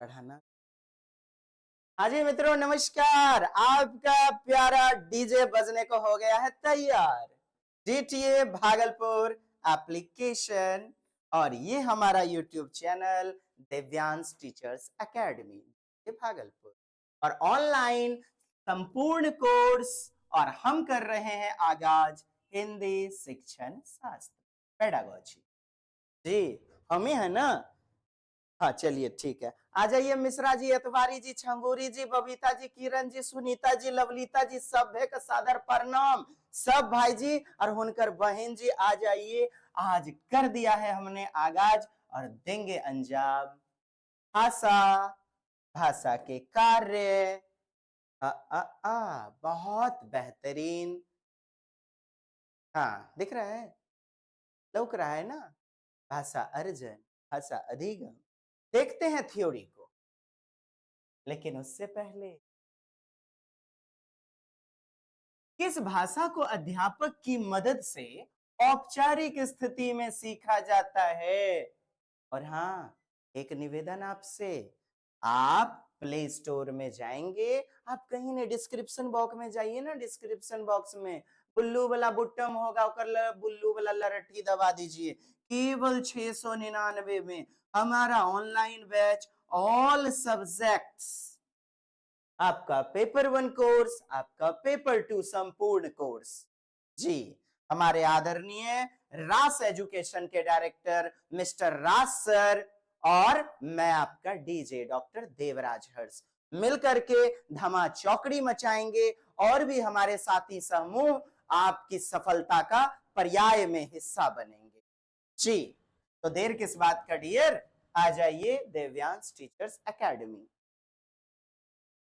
पढ़ाना। हाँ जी मित्रों, नमस्कार। आपका प्यारा डीजे बजने को हो गया है तैयार। जीटीए भागलपुर एप्लीकेशन और ये हमारा YouTube channel Divyansh teachers academy Bhagalpur और ऑनलाइन संपूर्ण कोर्स। और हम कर रहे हैं आगाज हिंदी शिक्षण शास्त्र पेडागोजी। जी हम ही है ना। हाँ चलिए ठीक है। आ जाइए मिश्रा जी, अतवारी जी, छंगूरी जी, बबीता जी, किरण जी, सुनीता जी, लवलीता जी, सब है का सादर प्रणाम। सब भाई जी और हुनकर बहन जी आ जाइए। आज कर दिया है हमने आगाज और देंगे अंजाम भाषा, भाषा के कार्य। बहुत बेहतरीन। हाँ दिख रहा है, लौक रहा है ना। भाषा अर्जन, भाषा अधिगम, देखते हैं थ्योरी को। लेकिन उससे पहले किस भाषा को अध्यापक की मदद से औपचारिक स्थिति में सीखा जाता है। और हाँ, एक निवेदन आपसे, आप प्ले स्टोर में जाएंगे, आप कहीं ने डिस्क्रिप्शन बॉक्स में जाइए ना, डिस्क्रिप्शन बॉक्स में बुल्लू वाला बुट्टम होगा, बुल्लू वाला लरठी दबा दीजिए। केवल 699 में हमारा ऑनलाइन बैच ऑल सब्जेक्ट्स, आपका पेपर 1 कोर्स, आपका पेपर 2 संपूर्ण कोर्स। जी हमारे आदरणीय रास एजुकेशन के डायरेक्टर मिस्टर राज सर और मैं आपका डीजे डॉक्टर देवराज हर्ष मिलकर के धमा चौकड़ी मचाएंगे और भी हमारे साथी समूह आपकी सफलता का पर्याय में हिस्सा बनेंगे। जी तो देर किस बात का डियर, आ जाइए दिव्यांश टीचर्स एकेडमी।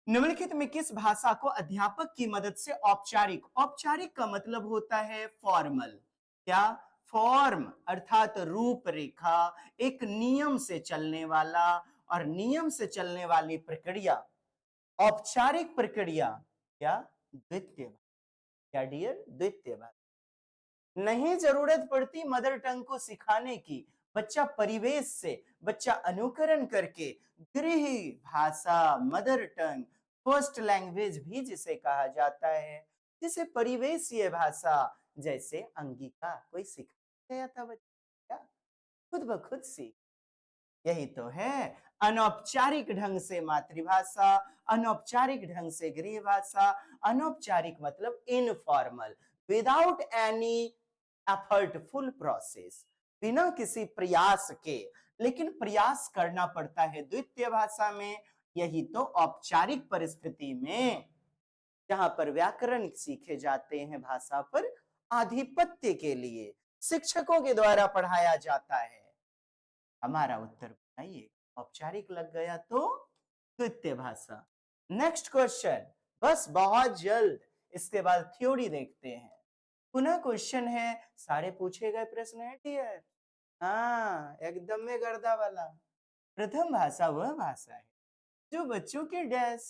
निम्नलिखित में किस भाषा को अध्यापक की मदद से औपचारिक, औपचारिक का मतलब होता है फॉर्मल, क्या फॉर्म अर्थात रूपरेखा, एक नियम से चलने वाला और नियम से चलने वाली प्रक्रिया, औपचारिक प्रक्रिया क्या द्वितीय, क्या डियर द्वितीय भाषा। नहीं जरूरत पड़ती मदर टंग को सिखाने की, बच्चा परिवेश से, बच्चा अनुकरण करके गृह भाषा, मदर टंग, फर्स्ट लैंग्वेज भी जिसे कहा जाता है, जिसे परिवेशीय भाषा, जैसे अंगिका कोई सिखा गया था बच्चा, खुद ब खुद सीख। यही तो है अनौपचारिक ढंग से मातृभाषा, अनौपचारिक ढंग से गृह भाषा, अनौपचारिक मतलब informal, without any effortful process, बिना किसी प्रयास के, लेकिन प्रयास करना पड़ता है द्वितीय भाषा में। यही तो औपचारिक परिस्थिति में, जहां पर व्याकरण सीखे जाते हैं, भाषा पर आधिपत्य के लिए शिक्षकों के द्वारा पढ़ाया जाता है। हमारा उत्तर बताइए, औपचारिक लग गया तो द्वितीय भाषा। नेक्स्ट क्वेश्चन, बस बहुत जल्द, इसके बाद थ्योरी देखते हैं। पुनः क्वेश्चन है, सारे पूछे गए प्रश्न है डियर। हाँ एकदम में गर्दा वाला। प्रथम भाषा वह भाषा है जो बच्चों के डैश,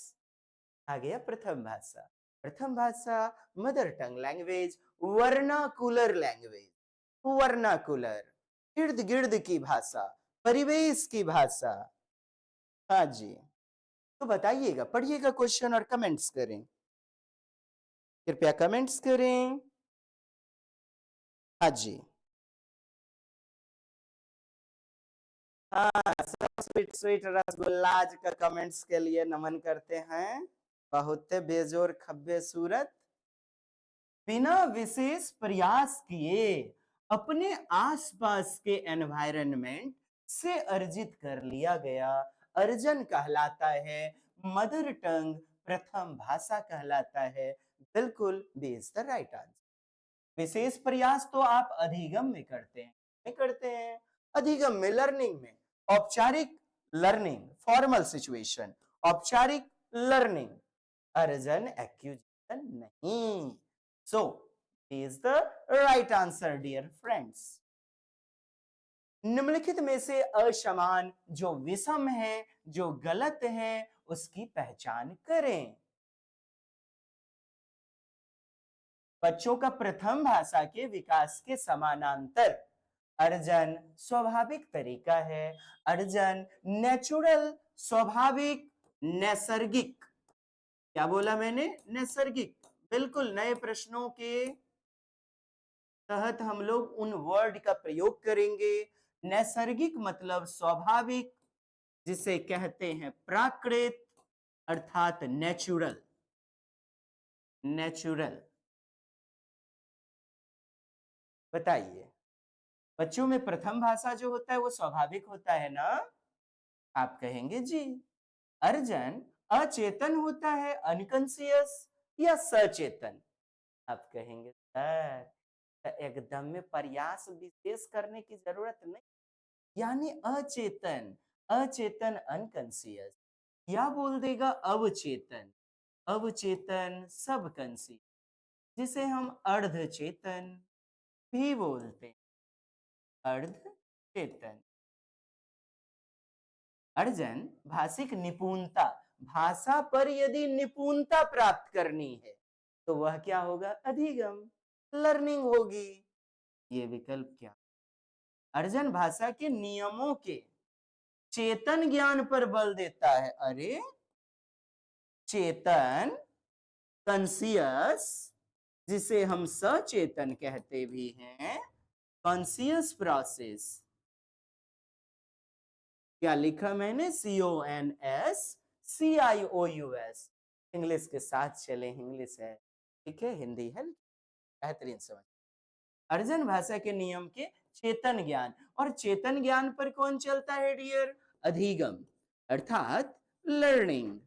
आ गया प्रथम भाषा। प्रथम भाषा mother tongue language, vernacular language, vernacular इर्द गिर्द की भाषा, परिवेश की भाषा। हाँ जी तो बताइएगा, पढ़िएगा क्वेश्चन और कमेंट्स करें, कृपया कमेंट्स करें। हाँ जी हाँ, सब स्वीट स्वीट रसगुल्ला आज का कमेंट्स के लिए नमन करते हैं। बहुत बेजोर खब्बे सूरत, बिना विशेष प्रयास किए अपने आसपास के एनवायरनमेंट से अर्जित कर लिया गया अर्जन कहलाता है, मदर टंग प्रथम भाषा कहलाता है। बिल्कुल B is the right answer. विशेष प्रयास तो आप अधिगम में करते हैं, नहीं करते हैं, अधिगम में, लर्निंग में, औपचारिक लर्निंग, फॉर्मल सिचुएशन, औपचारिक लर्निंग, अर्जन एक्यूजेशन नहीं। So is the right answer dear friends. निम्नलिखित में से असमान जो विषम है, जो गलत है, उसकी पहचान करें। बच्चों का प्रथम भाषा के विकास के समानांतर अर्जन स्वाभाविक तरीका है। अर्जन नेचुरल, स्वाभाविक, नैसर्गिक। क्या बोला मैंने? नैसर्गिक। बिल्कुल नए प्रश्नों के तहत हम लोग उन वर्ड का प्रयोग करेंगे। नैसर्गिक मतलब स्वाभाविक, जिसे कहते हैं प्राकृत, अर्थात नेचुरल। नेचुरल। बताइए, बच्चों में प्रथम भाषा जो होता है वो स्वाभाविक होता है ना? आप कहेंगे जी। अर्जन अचेतन होता है, अनकॉन्शियस, या सचेतन? आप कहेंगे सर एकदम में प्रयास विशेष करने की जरूरत नहीं, यानी अचेतन। अचेतन अनकॉन्शियस, या बोल देगा अवचेतन। अवचेतन सबकॉन्शियस, जिसे हम अर्धचेतन भी बोलते हैं। अर्धचेतन। अर्जन भाषिक निपुणता, भाषा पर यदि निपुणता प्राप्त करनी है तो वह क्या होगा? अधिगम, लर्निंग होगी। ये विकल्प क्या? अर्जन भाषा के नियमों के चेतन ज्ञान पर बल देता है। अरे चेतन, कॉन्सियस, जिसे हम सचेतन कहते भी हैं, कॉन्सियस प्रोसेस। क्या लिखा मैंने? CONSCIOUS। इंग्लिश के साथ चले, इंग्लिश है, ठीक है, हिंदी है, बेहतरीन समझ। अर्जन भाषा के नियम के चेतन ज्ञान, और चेतन ज्ञान पर कौन चलता है डियर? अधिगम, अर्थात लर्निंग।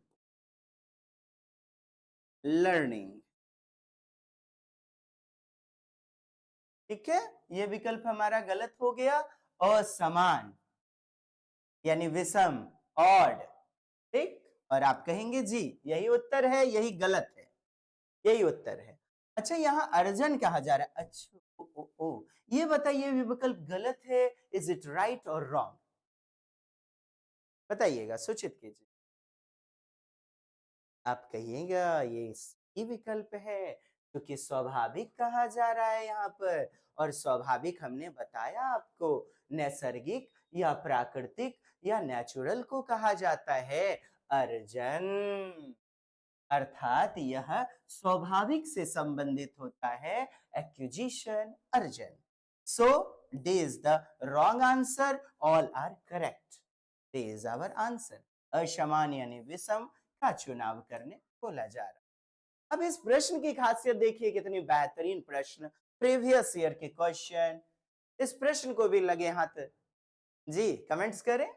लर्निंग, ठीक है। ये विकल्प हमारा गलत हो गया। असमान, यानी विषम, ऑड, ठीक। और आप कहेंगे जी यही उत्तर है, यही गलत है, यही उत्तर है। अच्छा, यहाँ अर्जन कहा जा रहा है। अच्छा, ओ, ये बताइए ये विकल्प गलत है, इज इट राइट और रॉन्ग? बताइएगा, सूचित कीजिए। आप कहिएगा ये सही विकल्प है, क्योंकि स्वाभाविक कहा जा रहा है यहाँ पर, और स्वाभाविक हमने बताया आपको नैसर्गिक या प्राकृतिक या नेचुरल को कहा जाता है अर्जन। अर्थात यह स्वाभाविक से संबंधित होता है, एक्विजिशन, अर्जन। So D is the wrong answer, all are correct. D is our answer. असमान यानी विषम का चुनाव करने बोला जा रहा है। अब इस प्रश्न की खासियत देखिए, कितनी बेहतरीन प्रश्न, प्रीवियस ईयर के क्वेश्चन। इस प्रश्न को भी लगे हाथ जी, कमेंट्स करें,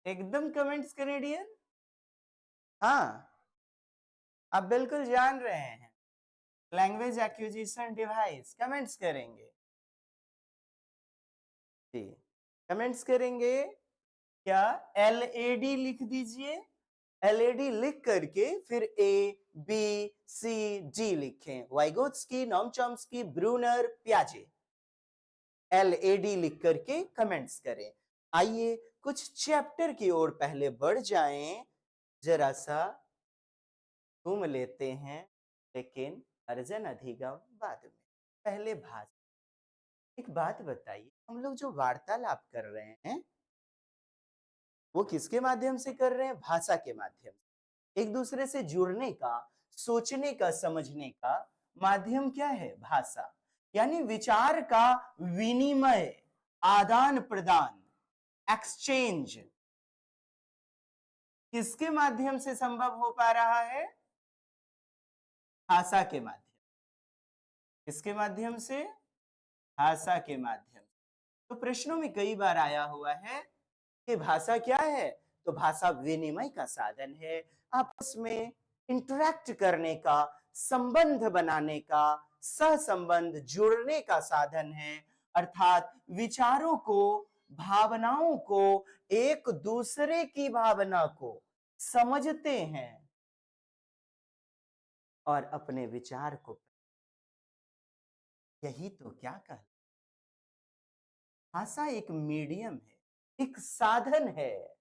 एकदम कमेंट्स करें डियर। हाँ, आप बिल्कुल जान रहे हैं, लैंग्वेज एक्विजिशन डिवाइस, कमेंट्स करेंगे जी, कमेंट्स करेंगे। क्या? एलएडी लिख दीजिए। एलएडी लिख करके फिर ए बी सी डी लिखें, Vygotsky, Noam Chomsky, Brunner, पियाजे। LAD लिख करके कमेंट्स करें। आइए कुछ चैप्टर की ओर पहले बढ़ जाएं, जरा सा घूम लेते हैं, लेकिन अर्जन अधिगम बाद में। पहले भाषा। एक बात बताइए, हम लोग जो वार्तालाप कर रहे हैं वो किसके माध्यम से कर रहे हैं? भाषा के माध्यम से। एक दूसरे से जुड़ने का, सोचने का, समझने का माध्यम क्या है? भाषा। यानी विचार का विनिमय, आदान प्रदान, एक्सचेंज किसके माध्यम से संभव हो पा रहा है? भाषा के माध्यम। किसके माध्यम से? भाषा के माध्यम। तो प्रश्नों में कई बार आया हुआ है कि भाषा क्या है? तो भाषा विनिमय का साधन है, आपस में इंटरेक्ट करने का, संबंध बनाने का, सहसंबंध, जुड़ने का साधन है। अर्थात विचारों को, भावनाओं को, एक दूसरे की भावना को समझते हैं और अपने विचार को, यही तो क्या कह, भाषा एक मीडियम है, एक साधन है।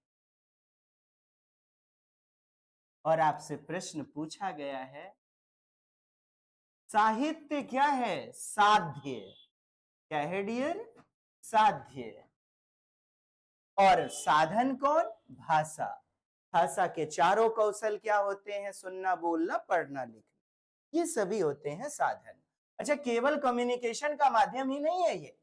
और आपसे प्रश्न पूछा गया है, साहित्य क्या है? साध्य। क्या है डियर? साध्य। और साधन कौन? भाषा। भाषा के चारों कौशल क्या होते हैं? सुनना, बोलना, पढ़ना, लिखना, ये सभी होते हैं साधन। अच्छा, केवल कम्युनिकेशन का माध्यम ही नहीं है ये,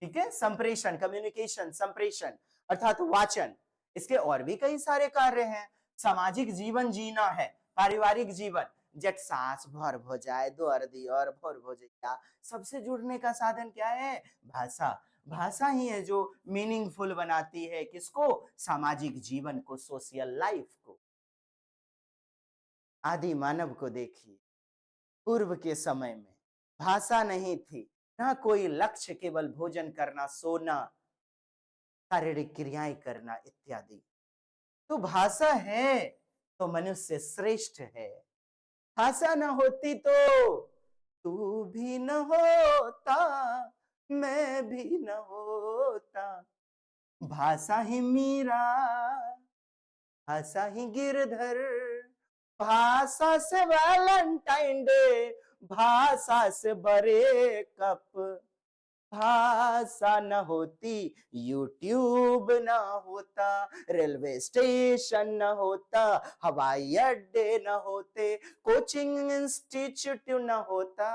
ठीक है? संप्रेषण, कम्युनिकेशन, संप्रेषण अर्थात वाचन, इसके और भी कई सारे कार्य हैं। सामाजिक जीवन जीना है, पारिवारिक जीवन, जट सांस भर हो जाए, द्वार दी और भर हो जाए, सबसे जुड़ने का साधन क्या है? भाषा। भाषा ही है जो मीनिंगफुल बनाती है किसको? सामाजिक जीवन को, सोशल लाइफ को। आदि मानव को देखिए, पूर्व के समय में भाषा नहीं थी, ना कोई लक्ष्य, केवल भोजन करना, सोना, शारीरिक क्रियाएं करना इत्यादि। तो भाषा है तो मनुष्य श्रेष्ठ है। भाषा न होती तो तू भी न होता, मैं भी न होता। भाषा ही मीरा, भाषा ही गिरधर, भाषा से वैलेंटाइन डे, भाषा से बड़े कप। भाषा न होती, यूट्यूब न होता, रेलवे स्टेशन न होता, हवाई अड्डे न होते, कोचिंग इंस्टीट्यूट न होता,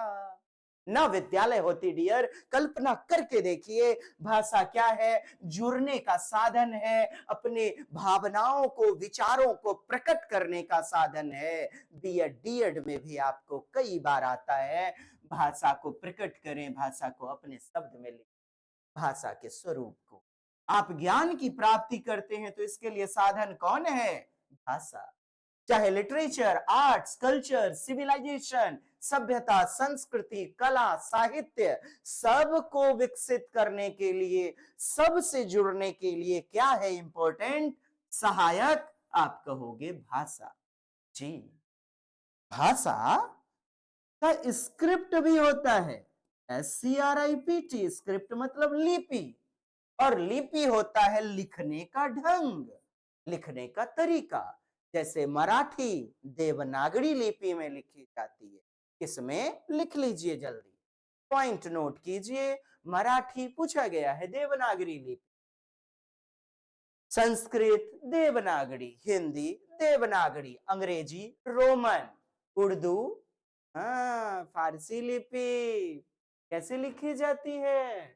न विद्यालय होती डियर। कल्पना करके देखिए, भाषा क्या है? जुड़ने का साधन है, अपने भावनाओं को, विचारों को प्रकट करने का साधन है। बीएड में भी आपको कई बार आता है, भाषा को प्रकट करें, भाषा को अपने शब्द में लिखें, भाषा के स्वरूप को। आप ज्ञान की प्राप्ति करते हैं तो इसके लिए साधन कौन है? भाषा। चाहे लिटरेचर, आर्ट्स, कल्चर, सिविलाइजेशन, सभ्यता, संस्कृति, कला, साहित्य, सबको विकसित करने के लिए, सबसे जुड़ने के लिए क्या है इंपॉर्टेंट? सहायक। आप कहोगे भाषा। जी, भाषा का स्क्रिप्ट भी होता है। SCRIPT, स्क्रिप्ट मतलब लिपि। और लिपि होता है लिखने का ढंग, लिखने का तरीका। जैसे मराठी देवनागरी लिपि में लिखी जाती है, इसमें लिख लीजिए जल्दी, पॉइंट नोट कीजिए। मराठी पूछा गया है देवनागरी लिपि, संस्कृत देवनागरी, हिंदी देवनागरी, अंग्रेजी रोमन, उर्दू हाँ फारसी लिपि। कैसे लिखी जाती है?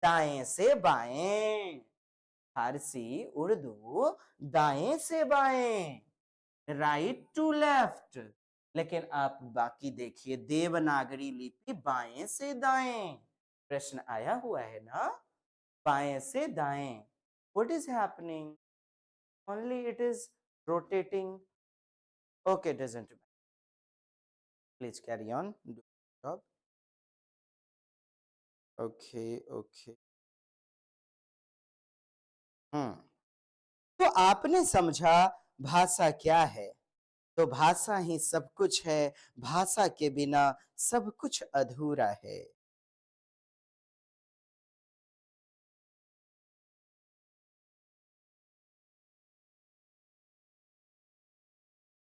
दाएं से बाएं। फारसी, उर्दू दाएं से बाएं, राइट टू लेफ्ट। लेकिन आप बाकी देखिए, देवनागरी लिपि बाएं से दाएं। प्रश्न आया हुआ है ना, बाएं से दाएं। What is happening? Only it is rotating. Okay, doesn't matter, please carry on, do job. Okay okay. Hmm, तो आपने समझा भाषा क्या है? तो भाषा ही सब कुछ है, भाषा के बिना सब कुछ अधूरा है।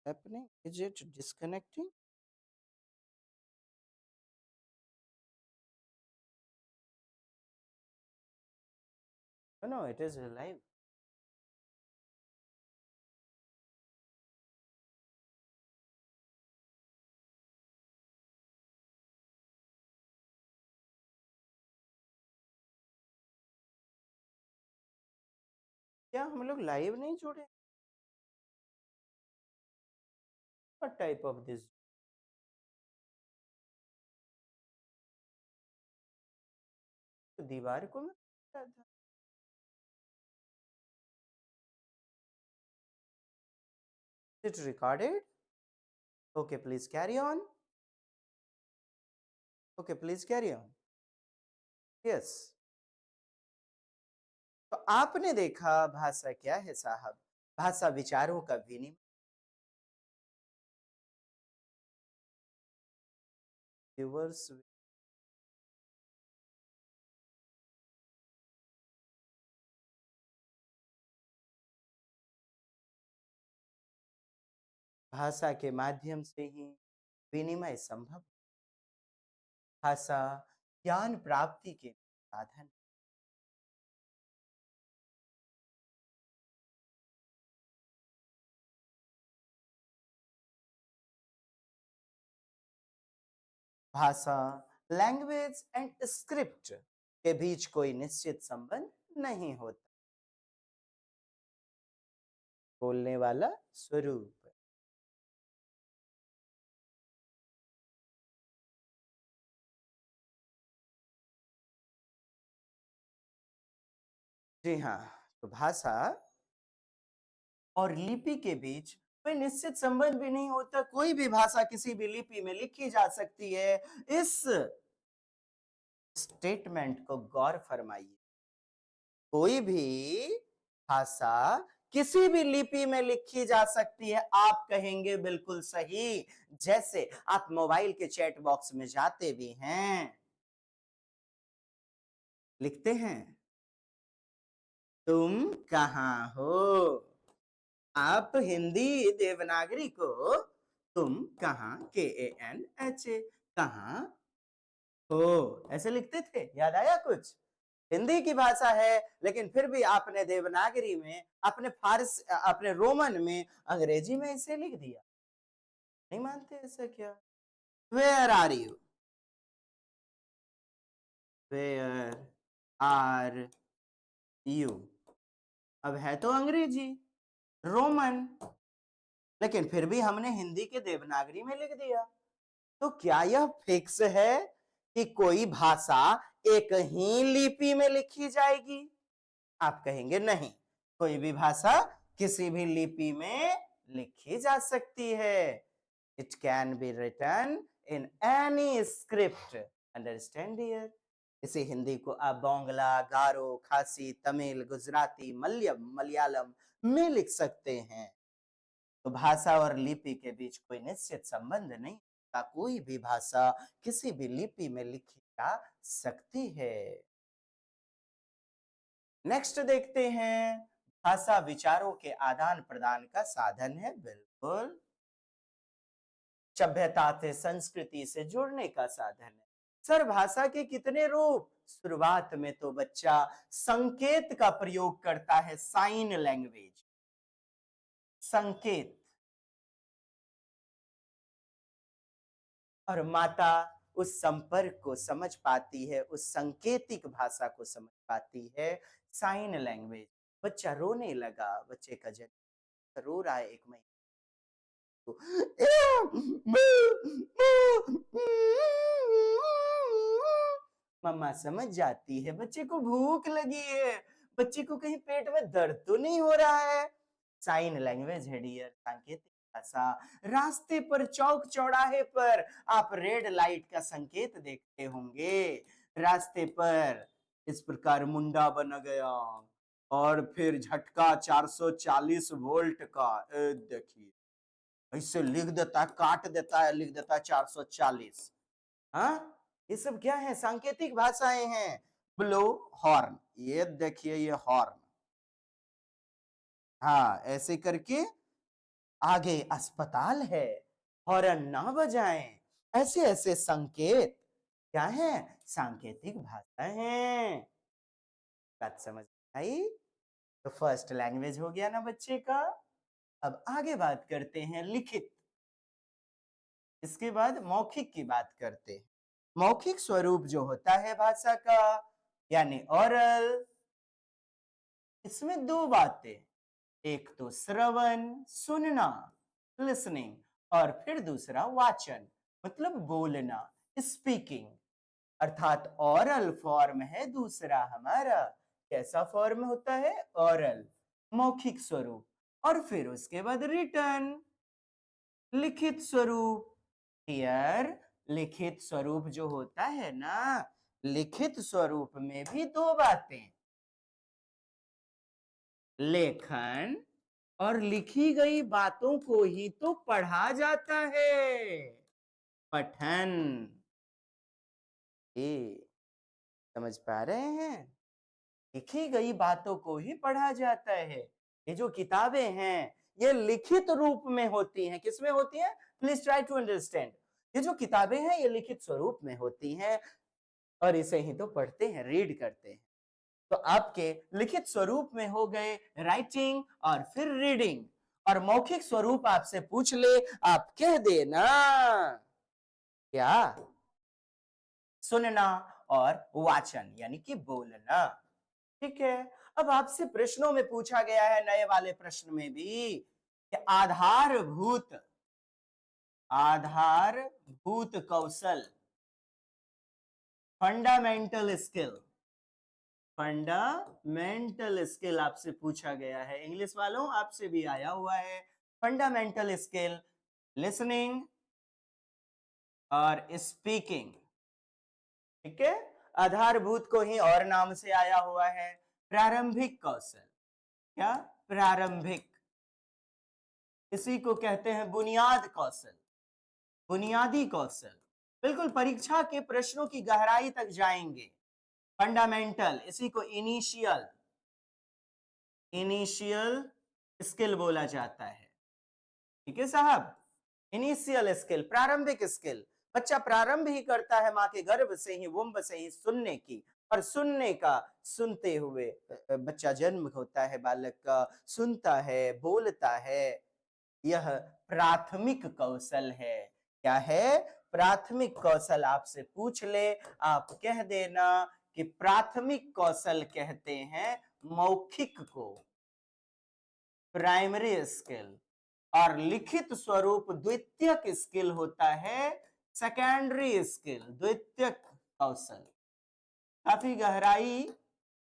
Happening? Is it disconnecting? No, no, it is alive. क्या हम लोग लाइव नहीं जुड़े? What type of this? तो दीवार को मैं क्या था? Is it recorded? Okay, please carry on. Okay, please carry on. Yes. तो आपने देखा भाषा क्या है साहब? भाषा विचारों का विनिमय। Viewers, भाषा के माध्यम से ही विनिमय संभव। भाषा ज्ञान प्राप्ति के साधन। भाषा, लैंग्वेज एंड स्क्रिप्ट के बीच कोई निश्चित संबंध नहीं होता। बोलने वाला स्वरूप। जी हाँ, तो भाषा और लिपि के बीच कोई निश्चित संबंध भी नहीं होता। कोई भी भाषा किसी भी लिपि में लिखी जा सकती है। इस स्टेटमेंट को गौर फरमाइए। कोई भी भाषा किसी भी लिपि में लिखी जा सकती है। आप कहेंगे बिल्कुल सही। जैसे आप मोबाइल के चैट बॉक्स में जाते भी हैं, लिखते हैं, तुम कहाँ हो। आप हिंदी देवनागरी को तुम कहाँ, KANH, कहाँ हो, ऐसे लिखते थे। याद आया कुछ? हिंदी की भाषा है, लेकिन फिर भी आपने देवनागरी में, अपने रोमन में, अंग्रेजी में इसे लिख दिया। नहीं मानते ऐसा क्या? Where are you, where are you. अब है तो अंग्रेजी, रोमन, लेकिन फिर भी हमने हिंदी के देवनागरी में लिख दिया। तो क्या यह फिक्स है कि कोई भाषा एक ही लिपि में लिखी जाएगी? आप कहेंगे नहीं, कोई भी भाषा किसी भी लिपि में लिखी जा सकती है। It can be written in any script. Understand dear? इसे हिंदी को आप बांग्ला, गारो, खासी, तमिल, गुजराती, मलयालम में लिख सकते हैं। तो भाषा और लिपि के बीच कोई निश्चित संबंध नहीं का। कोई भी भाषा किसी भी लिपि में लिखी जा सकती है। नेक्स्ट देखते हैं, भाषा विचारों के आदान प्रदान का साधन है। बिल्कुल, सभ्यता से, संस्कृति से जुड़ने का साधन है। सर, भाषा के कितने रूप? शुरुआत में तो बच्चा संकेत का प्रयोग करता है, साइन लैंग्वेज, संकेत। और माता उस संपर्क को समझ पाती है, उस सांकेतिक भाषा को समझ पाती है, साइन लैंग्वेज। बच्चा रोने लगा, बच्चे का जन्म, रो रहा है 1 महीने को, मम्मा समझ जाती है बच्चे को भूख लगी है, बच्चे को कहीं पेट में दर्द तो नहीं हो रहा है। साइन लैंग्वेज है डियर, सांकेतिक भाषा। रास्ते पर, चौक चौराहे पर आप रेड लाइट का संकेत देखते होंगे। रास्ते पर इस प्रकार मुंडा बन गया और फिर झटका 440 वोल्ट का, देखिए ऐसे लिख देता है, काट देता है, लिख देता है 440। हाँ, ये सब क्या है? सांकेतिक भाषाएं हैं। ब्लो, हॉर्न, ये देखिए ये हॉर्न। हाँ, ऐसे करके आगे अस्पताल है, हॉर्न ना बजाएं। ऐसे ऐसे संकेत क्या है? सांकेतिक भाषा है। बात समझ आई? तो फर्स्ट लैंग्वेज हो गया ना बच्चे का। अब आगे बात करते हैं लिखित। इसके बाद मौखिक की बात करते हैं। मौखिक स्वरूप जो होता है भाषा का, यानी ओरल, इसमें दो बातें, एक तो श्रवण, सुनना, लिसनिंग, और फिर दूसरा वाचन, मतलब बोलना, स्पीकिंग। अर्थात ओरल फॉर्म है दूसरा हमारा। कैसा फॉर्म होता है? ओरल, मौखिक स्वरूप। और फिर उसके बाद रिटन, लिखित स्वरूप। हियर, लिखित स्वरूप जो होता है ना, लिखित स्वरूप में भी दो बातें, लेखन और लिखी गई बातों को ही तो पढ़ा जाता है, पठन। ये समझ पा रहे हैं? लिखी गई बातों को ही पढ़ा जाता है। ये जो किताबें हैं, ये लिखित रूप में होती हैं। किसमें होती हैं? Please try to understand. ये जो किताबें हैं, ये लिखित स्वरूप में होती हैं। और इसे ही तो पढ़ते हैं, रीड करते हैं। तो आपके लिखित स्वरूप में हो गए राइटिंग और फिर रीडिंग, और मौखिक स्वरूप आपसे पूछ ले, आप कह देना क्या? सुनना और वाचन यानी कि बोलना। ठीक है। अब आपसे प्रश्नों में पूछा गया है, नए वाले प्रश्न में भी, कि आधारभूत कौशल, फंडामेंटल स्किल, फंडामेंटल स्किल आपसे पूछा गया है। इंग्लिश वालों, आपसे भी आया हुआ है। फंडामेंटल स्किल, लिसनिंग और स्पीकिंग। ठीक है। आधारभूत को ही और नाम से आया हुआ है, प्रारंभिक कौशल। क्या? प्रारंभिक। इसी को कहते हैं बुनियाद कौशल, बुनियादी कौशल। बिल्कुल परीक्षा के प्रश्नों की गहराई तक जाएंगे। फंडामेंटल, इसी को इनिशियल, इनिशियल स्किल बोला जाता है। ठीक है साहब। इनिशियल स्किल, प्रारंभिक स्किल। बच्चा प्रारंभ ही करता है मां के गर्भ से ही, वुम्ब से ही सुनने की, और सुनने का, सुनते हुए बच्चा जन्म होता है, बालक का सुनता है, बोलता है। यह प्राथमिक कौशल है। क्या है? प्राथमिक कौशल। आपसे पूछ ले, आप कह देना कि प्राथमिक कौशल कहते हैं मौखिक को, प्राइमरी स्किल, और लिखित स्वरूप द्वितीयक स्किल होता है सेकेंडरी स्किल, द्वितीयक कौशल। काफी गहराई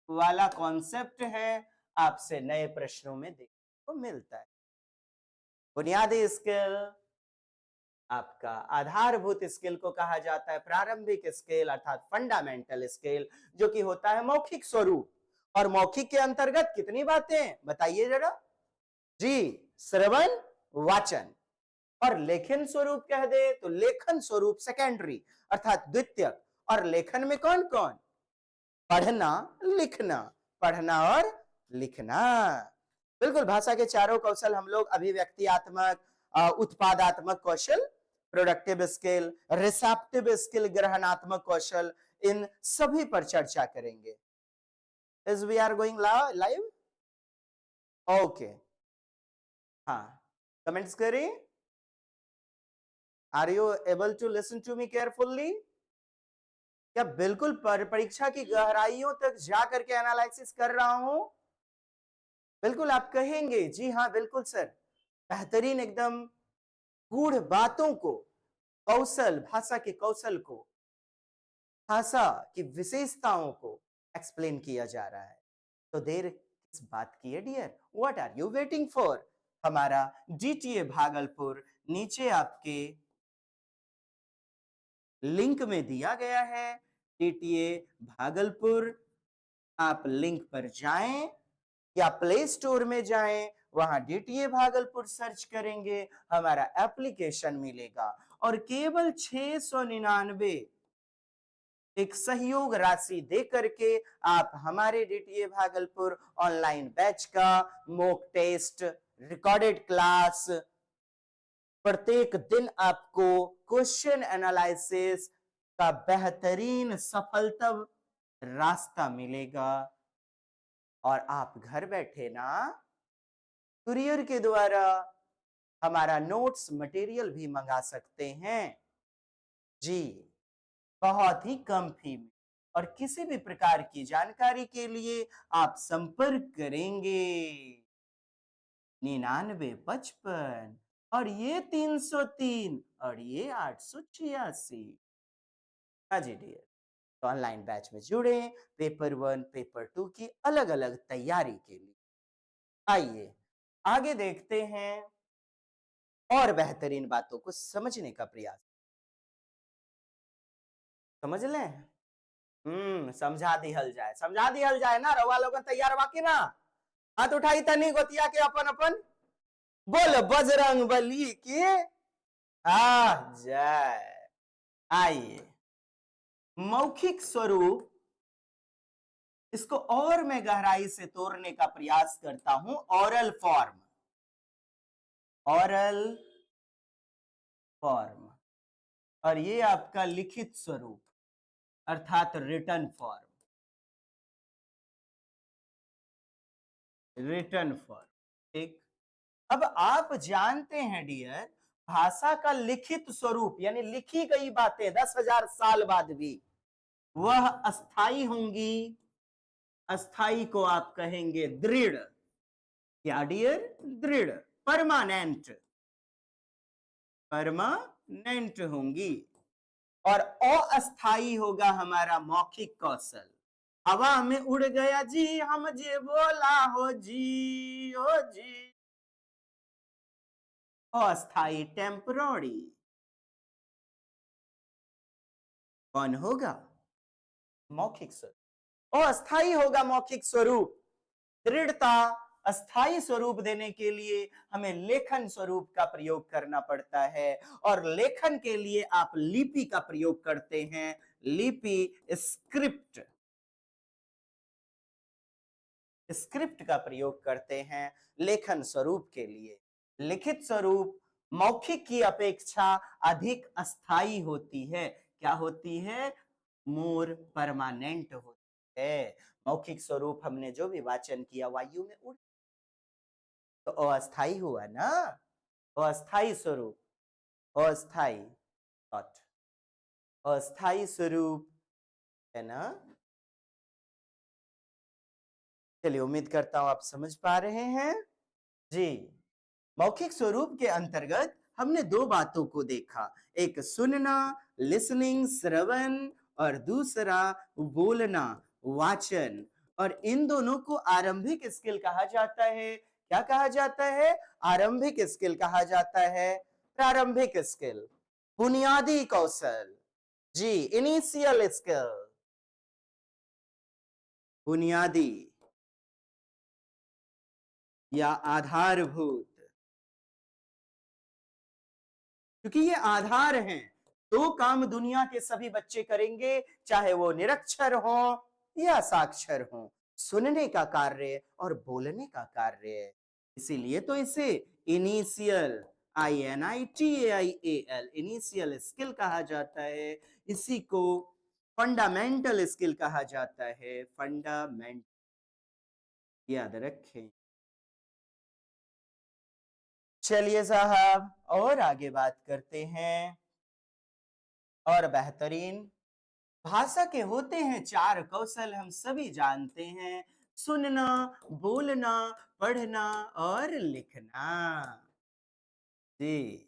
वाला कॉन्सेप्ट है, आपसे नए प्रश्नों में देखने को मिलता है। बुनियादी स्किल आपका, आधारभूत स्किल को कहा जाता है प्रारंभिक स्किल अर्थात फंडामेंटल स्किल, जो कि होता है मौखिक स्वरूप। और मौखिक के अंतर्गत कितनी बातें बताइए जरा जी? श्रवण, वाचन। और लेखन स्वरूप कह दे तो लेखन स्वरूप सेकेंडरी अर्थात द्वितीयक। और लेखन में कौन कौन? पढ़ना, लिखना, पढ़ना और लिखना। बिल्कुल, भाषा के चारों कौशल हम लोग अभिव्यक्तियात्मक, उत्पादात्मक कौशल, प्रोडक्टिव स्किल, रिसेप्टिव स्किल, ग्रहणात्मक कौशल, इन सभी पर चर्चा करेंगे। Is we are going live? Okay. हाँ, कमेंट्स करें। Are you able to listen to me carefully? क्या बिल्कुल परीक्षा की गहराइयों तक जा करके एनालिसिस कर रहा हूं? बिल्कुल आप कहेंगे जी हाँ बिल्कुल सर, बेहतरीन एकदम गूढ़ बातों को, कौशल, भाषा के कौशल को, भाषा की विशेषताओं को एक्सप्लेन किया जा रहा है। तो देर किस बात की है dear? What are you waiting for? हमारा जीटीए भागलपुर नीचे आपके लिंक में दिया गया है, जीटीए भागलपुर। आप लिंक पर जाएं या प्ले स्टोर में जाएं, वहां डीटीए भागलपुर सर्च करेंगे, हमारा एप्लीकेशन मिलेगा। और केवल 699 एक सहयोग राशि दे करके आप हमारे डीटीए भागलपुर ऑनलाइन बैच का मॉक टेस्ट, रिकॉर्डेड क्लास, प्रत्येक दिन आपको क्वेश्चन एनालिसिस का बेहतरीन सफलता रास्ता मिलेगा। और आप घर बैठे ना कुरियर के द्वारा हमारा नोट्स मटेरियल भी मंगा सकते हैं जी, बहुत ही कम फी में। और किसी भी प्रकार की जानकारी के लिए आप संपर्क करेंगे 9955, और ये 303, और ये 886। हाँ जी डियर। तो ऑनलाइन बैच में जुड़े, पेपर 1 पेपर 2 की अलग अलग तैयारी के लिए। आइए आगे देखते हैं और बेहतरीन बातों को समझने का प्रयास। समझ लें? समझा दिहल जाए, समझा दिहल जाए ना। रउआ लोगन तैयार बाकी ना? हाथ उठाई तनी गोतिया के अपन अपन, बोल बजरंग बली की आ जय। आइए, मौखिक स्वरूप, इसको और मैं गहराई से तोड़ने का प्रयास करता हूं। ऑरल फॉर्म, ऑरल फॉर्म, और ये आपका लिखित स्वरूप। अर्थात रिटर्न फॉर्म। रिटर्न फॉर्म, ठीक। अब आप जानते हैं डियर, भाषा का लिखित स्वरूप यानी लिखी गई बातें 10,000 साल बाद भी वह अस्थाई होंगी। अस्थाई को आप कहेंगे दृढ़। क्या डियर? दृढ़, परमानेंट। परमानेंट होंगी। और अस्थाई होगा हमारा मौखिक कौशल। हवा में उड़ गया जी हम जे बोला हो जी, हो जी। अस्थाई, टेम्पररी। कौन होगा? मौखिक स्वरूप। अस्थाई होगा मौखिक स्वरूप। दृढ़ता, अस्थाई स्वरूप देने के लिए हमें लेखन स्वरूप का प्रयोग करना पड़ता है, और लेखन के लिए आप लिपि का प्रयोग करते हैं। लिपि, स्क्रिप्ट, स्क्रिप्ट का प्रयोग करते हैं लेखन स्वरूप के लिए। लिखित स्वरूप मौखिक की अपेक्षा अधिक अस्थाई होती है। क्या होती है? मोर परमानेंट होती है। मौखिक स्वरूप हमने जो भी वाचन किया वायु में उड़, तो अस्थाई हुआ ना। अस्थाई स्वरूप, अस्थाई थॉट, अस्थाई स्वरूप, है ना। चलिए, उम्मीद करता हूं आप समझ पा रहे हैं जी। मौखिक स्वरूप के अंतर्गत हमने दो बातों को देखा, एक सुनना, लिसनिंग, श्रवण, और दूसरा बोलना, वाचन। और इन दोनों को आरंभिक स्किल कहा जाता है। क्या कहा जाता है? आरंभिक स्किल कहा जाता है। प्रारंभिक स्किल, बुनियादी कौशल जी, इनिशियल स्किल, बुनियादी या आधारभूत। क्योंकि ये आधार हैं। दो काम दुनिया के सभी बच्चे करेंगे, चाहे वो निरक्षर हो या साक्षर हो, सुनने का कार्य और बोलने का कार्य। इसीलिए तो इसे इनिशियल, INITAIAL, इनिशियल स्किल कहा जाता है। इसी को फंडामेंटल स्किल कहा जाता है। फंडामेंट, याद रखें। चलिए साहब, और आगे बात करते हैं। और बेहतरीन भाषा के होते हैं चार कौशल, हम सभी जानते हैं। सुनना, बोलना, पढ़ना और लिखना जी।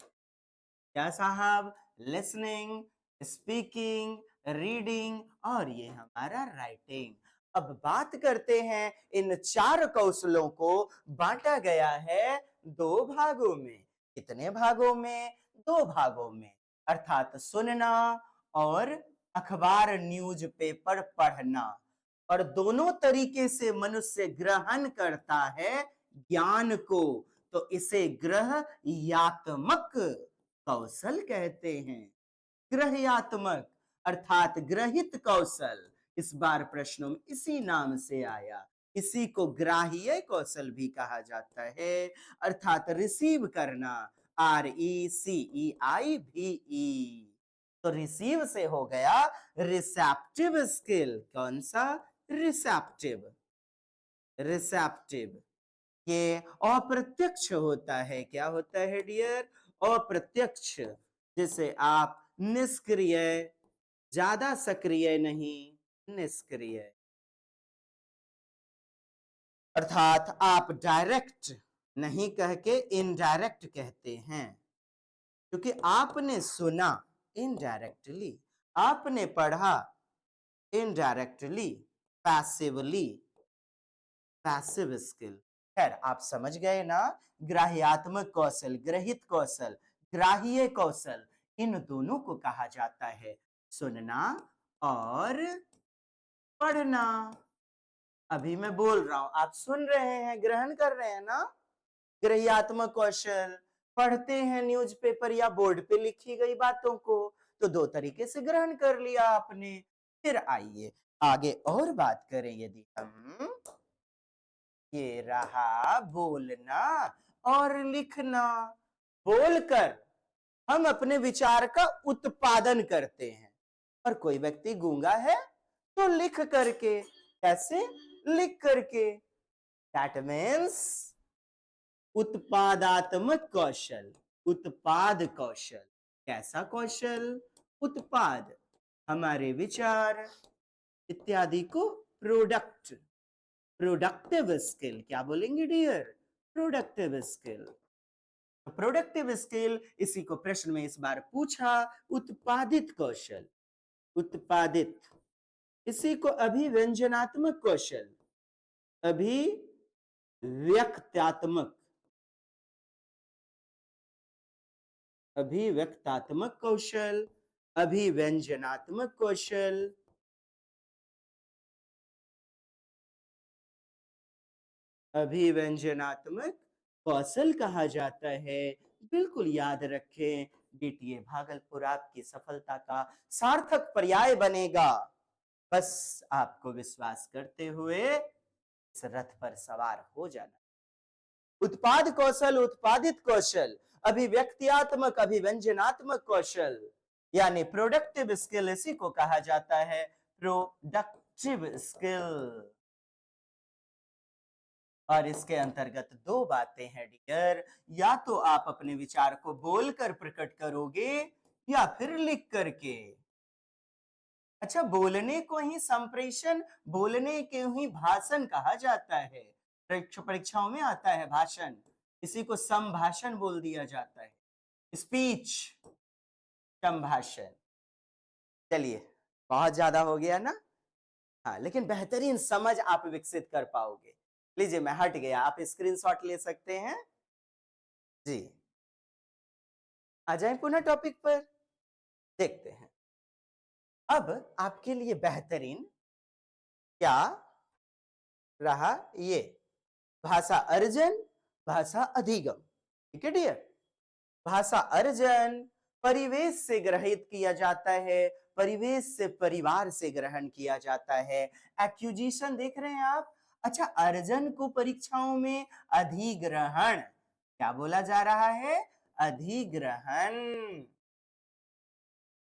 क्या साहब? लिसनिंग, स्पीकिंग, रीडिंग, और ये हमारा राइटिंग। अब बात करते हैं, इन चार कौशलों को बांटा गया है दो भागों में। कितने भागों में? दो भागों में। अर्थात सुनना और अखबार, न्यूज़पेपर पढ़ना। और दोनों तरीके से मनुष्य ग्रहण करता है ज्ञान को, तो इसे ग्रहयात्मक कौशल कहते हैं। ग्रहयात्मक अर्थात ग्रहित कौशल। इस बार प्रश्नों में इसी नाम से आया। इसी को ग्राह्य कौशल भी कहा जाता है, अर्थात रिसीव करना। RECEIVE। तो रिसीव से हो गया रिसेप्टिव स्किल। कौन सा? रिसेप्टिव। रिसेप्टिव ये अप्रत्यक्ष होता है। क्या होता है डियर? अप्रत्यक्ष। जिसे आप निष्क्रिय, ज्यादा सक्रिय नहीं, निष्क्रिय। अर्थात आप डायरेक्ट नहीं कह के इनडायरेक्ट कहते हैं, क्योंकि आपने सुना इनडायरेक्टली, आपने पढ़ा इनडायरेक्टली, पैसिवली, पैसिव स्किल। खैर, आप समझ गए ना। ग्राह्यात्मक कौशल, ग्रहित कौशल, ग्राह्य कौशल, इन दोनों को कहा जाता है सुनना और पढ़ना। अभी मैं बोल रहा हूं, आप सुन रहे हैं, ग्रहण कर रहे हैं ना। ग्रह्यात्मक कौशल, पढ़ते हैं न्यूज़पेपर या बोर्ड पे लिखी गई बातों को, तो दो तरीके से ग्रहण कर लिया आपने। फिर आइए आगे और बात करें। यदि हम, ये रहा बोलना और लिखना। बोलकर हम अपने विचार का उत्पादन करते हैं, और कोई व्यक्ति गूंगा है तो लिख करके। कैसे? लिख करके। दैट मीन्स उत्पादात्मक कौशल। उत्पाद कौशल। कैसा कौशल? उत्पाद। हमारे विचार इत्यादि को प्रोडक्ट, प्रोडक्टिव स्किल। क्या बोलेंगे dear? Productive skill. Productive skill, इसी को प्रश्न में इस बार पूछा। उत्पादित कौशल। उत्पादित, इसी को अभिव्यंजनात्मक कौशल। अभिव्यक्त्यात्मक, अभिव्यक्तात्मक कौशल, अभिव्यंजनात्मक कौशल, अभिव्यंजनात्मक कौशल कहा जाता है। बिल्कुल याद रखें, डीटीए भागलपुर आपकी सफलता का सार्थक पर्याय बनेगा। बस आपको विश्वास करते हुए इस रथ पर सवार हो जाना। उत्पाद कौशल, उत्पादित कौशल, अभिव्यक्त्यात्मक, अभिव्यंजनात्मक कौशल, यानी प्रोडक्टिव स्किल, इसी को कहा जाता है प्रोडक्टिव स्किल। और इसके अंतर्गत दो बातें हैं डियर, या तो आप अपने विचार को बोलकर प्रकट करोगे या फिर लिख करके। अच्छा, बोलने को ही संप्रेषण, बोलने को ही भाषण कहा जाता है। परीक्षाओं में आता है भाषण, इसी को संभाषण बोल दिया जाता है। स्पीच, संभाषण। चलिए, बहुत ज्यादा हो गया ना? हाँ, लेकिन बेहतरीन समझ आप विकसित कर पाओगे। लीजिए, मैं हट गया, आप स्क्रीनशॉट ले सकते हैं जी। आ जाए पुनः टॉपिक पर, देखते हैं। अब आपके लिए बेहतरीन क्या रहा? ये भाषा अर्जन, भाषा अधिगम। ठीक है डियर? भाषा अर्जन परिवेश से ग्रहित किया जाता है, परिवेश से, परिवार से ग्रहण किया जाता है। एक्यूजिशन देख रहे हैं आप? अच्छा, अर्जन को परीक्षाओं में अधिग्रहण क्या बोला जा रहा है? अधिग्रहण।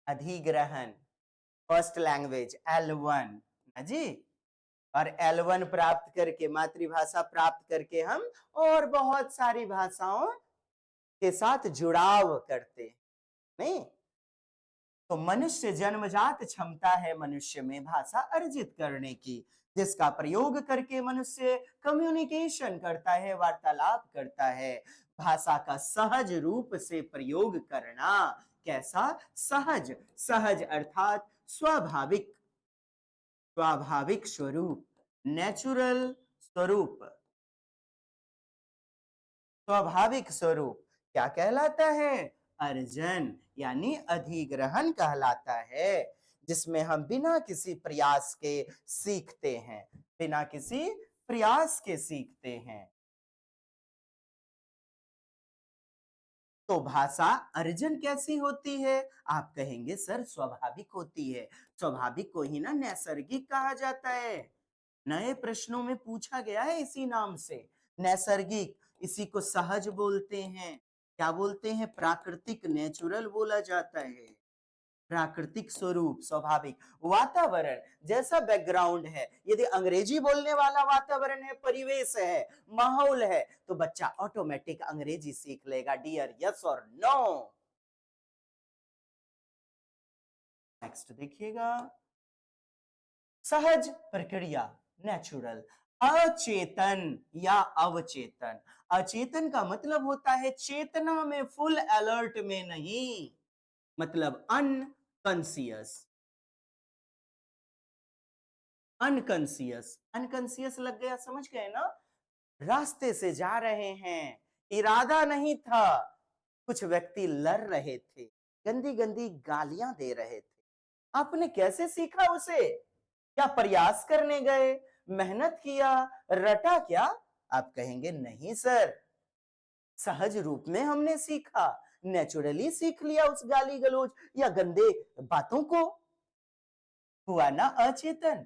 अधिग्रहण फर्स्ट लैंग्वेज L1 जी। और L1 प्राप्त करके, मातृभाषा प्राप्त करके हम और बहुत सारी भाषाओं के साथ जुड़ाव करते नहीं। तो मनुष्य जन्मजात क्षमता है मनुष्य में भाषा अर्जित करने की, जिसका प्रयोग करके मनुष्य कम्युनिकेशन करता है, वार्तालाप करता है। भाषा का सहज रूप से प्रयोग करना। कैसा? सहज। सहज अर्थात स्वाभाविक, स्वाभाविक स्वरूप, नेचुरल स्वरूप, स्वाभाविक स्वरूप क्या कहलाता है? अर्जन, यानी अधिग्रहण कहलाता है, जिसमें हम बिना किसी प्रयास के सीखते हैं, बिना किसी प्रयास के सीखते हैं। तो भाषा अर्जन कैसी होती है? आप कहेंगे सर स्वाभाविक होती है। स्वाभाविक को ही ना नैसर्गिक कहा जाता है। नए प्रश्नों में पूछा गया है इसी नाम से, नैसर्गिक। इसी को सहज बोलते हैं। क्या बोलते हैं? प्राकृतिक, नेचुरल बोला जाता है। प्राकृतिक स्वरूप, स्वाभाविक। वातावरण, जैसा बैकग्राउंड है, यदि अंग्रेजी बोलने वाला वातावरण है, परिवेश है, माहौल है, तो बच्चा ऑटोमेटिक अंग्रेजी सीख लेगा डियर। यस और नो? नेक्स्ट देखिएगा, सहज प्रक्रिया, नेचुरल। अचेतन या अवचेतन। अचेतन का मतलब होता है चेतना में, फुल अलर्ट में नहीं, मतलब अनकॉन्सियस। अनकॉन्सियस, अनकॉन्सियस लग गया, समझ गए ना? रास्ते से जा रहे हैं, इरादा नहीं था, कुछ व्यक्ति लड़ रहे थे, गंदी गंदी गालियां दे रहे थे। आपने कैसे सीखा उसे? क्या प्रयास करने गए, मेहनत किया, रटा क्या? आप कहेंगे नहीं सर, सहज रूप में हमने सीखा, नेचुरली सीख लिया उस गाली गलौज या गंदे बातों को। हुआ ना अचेतन।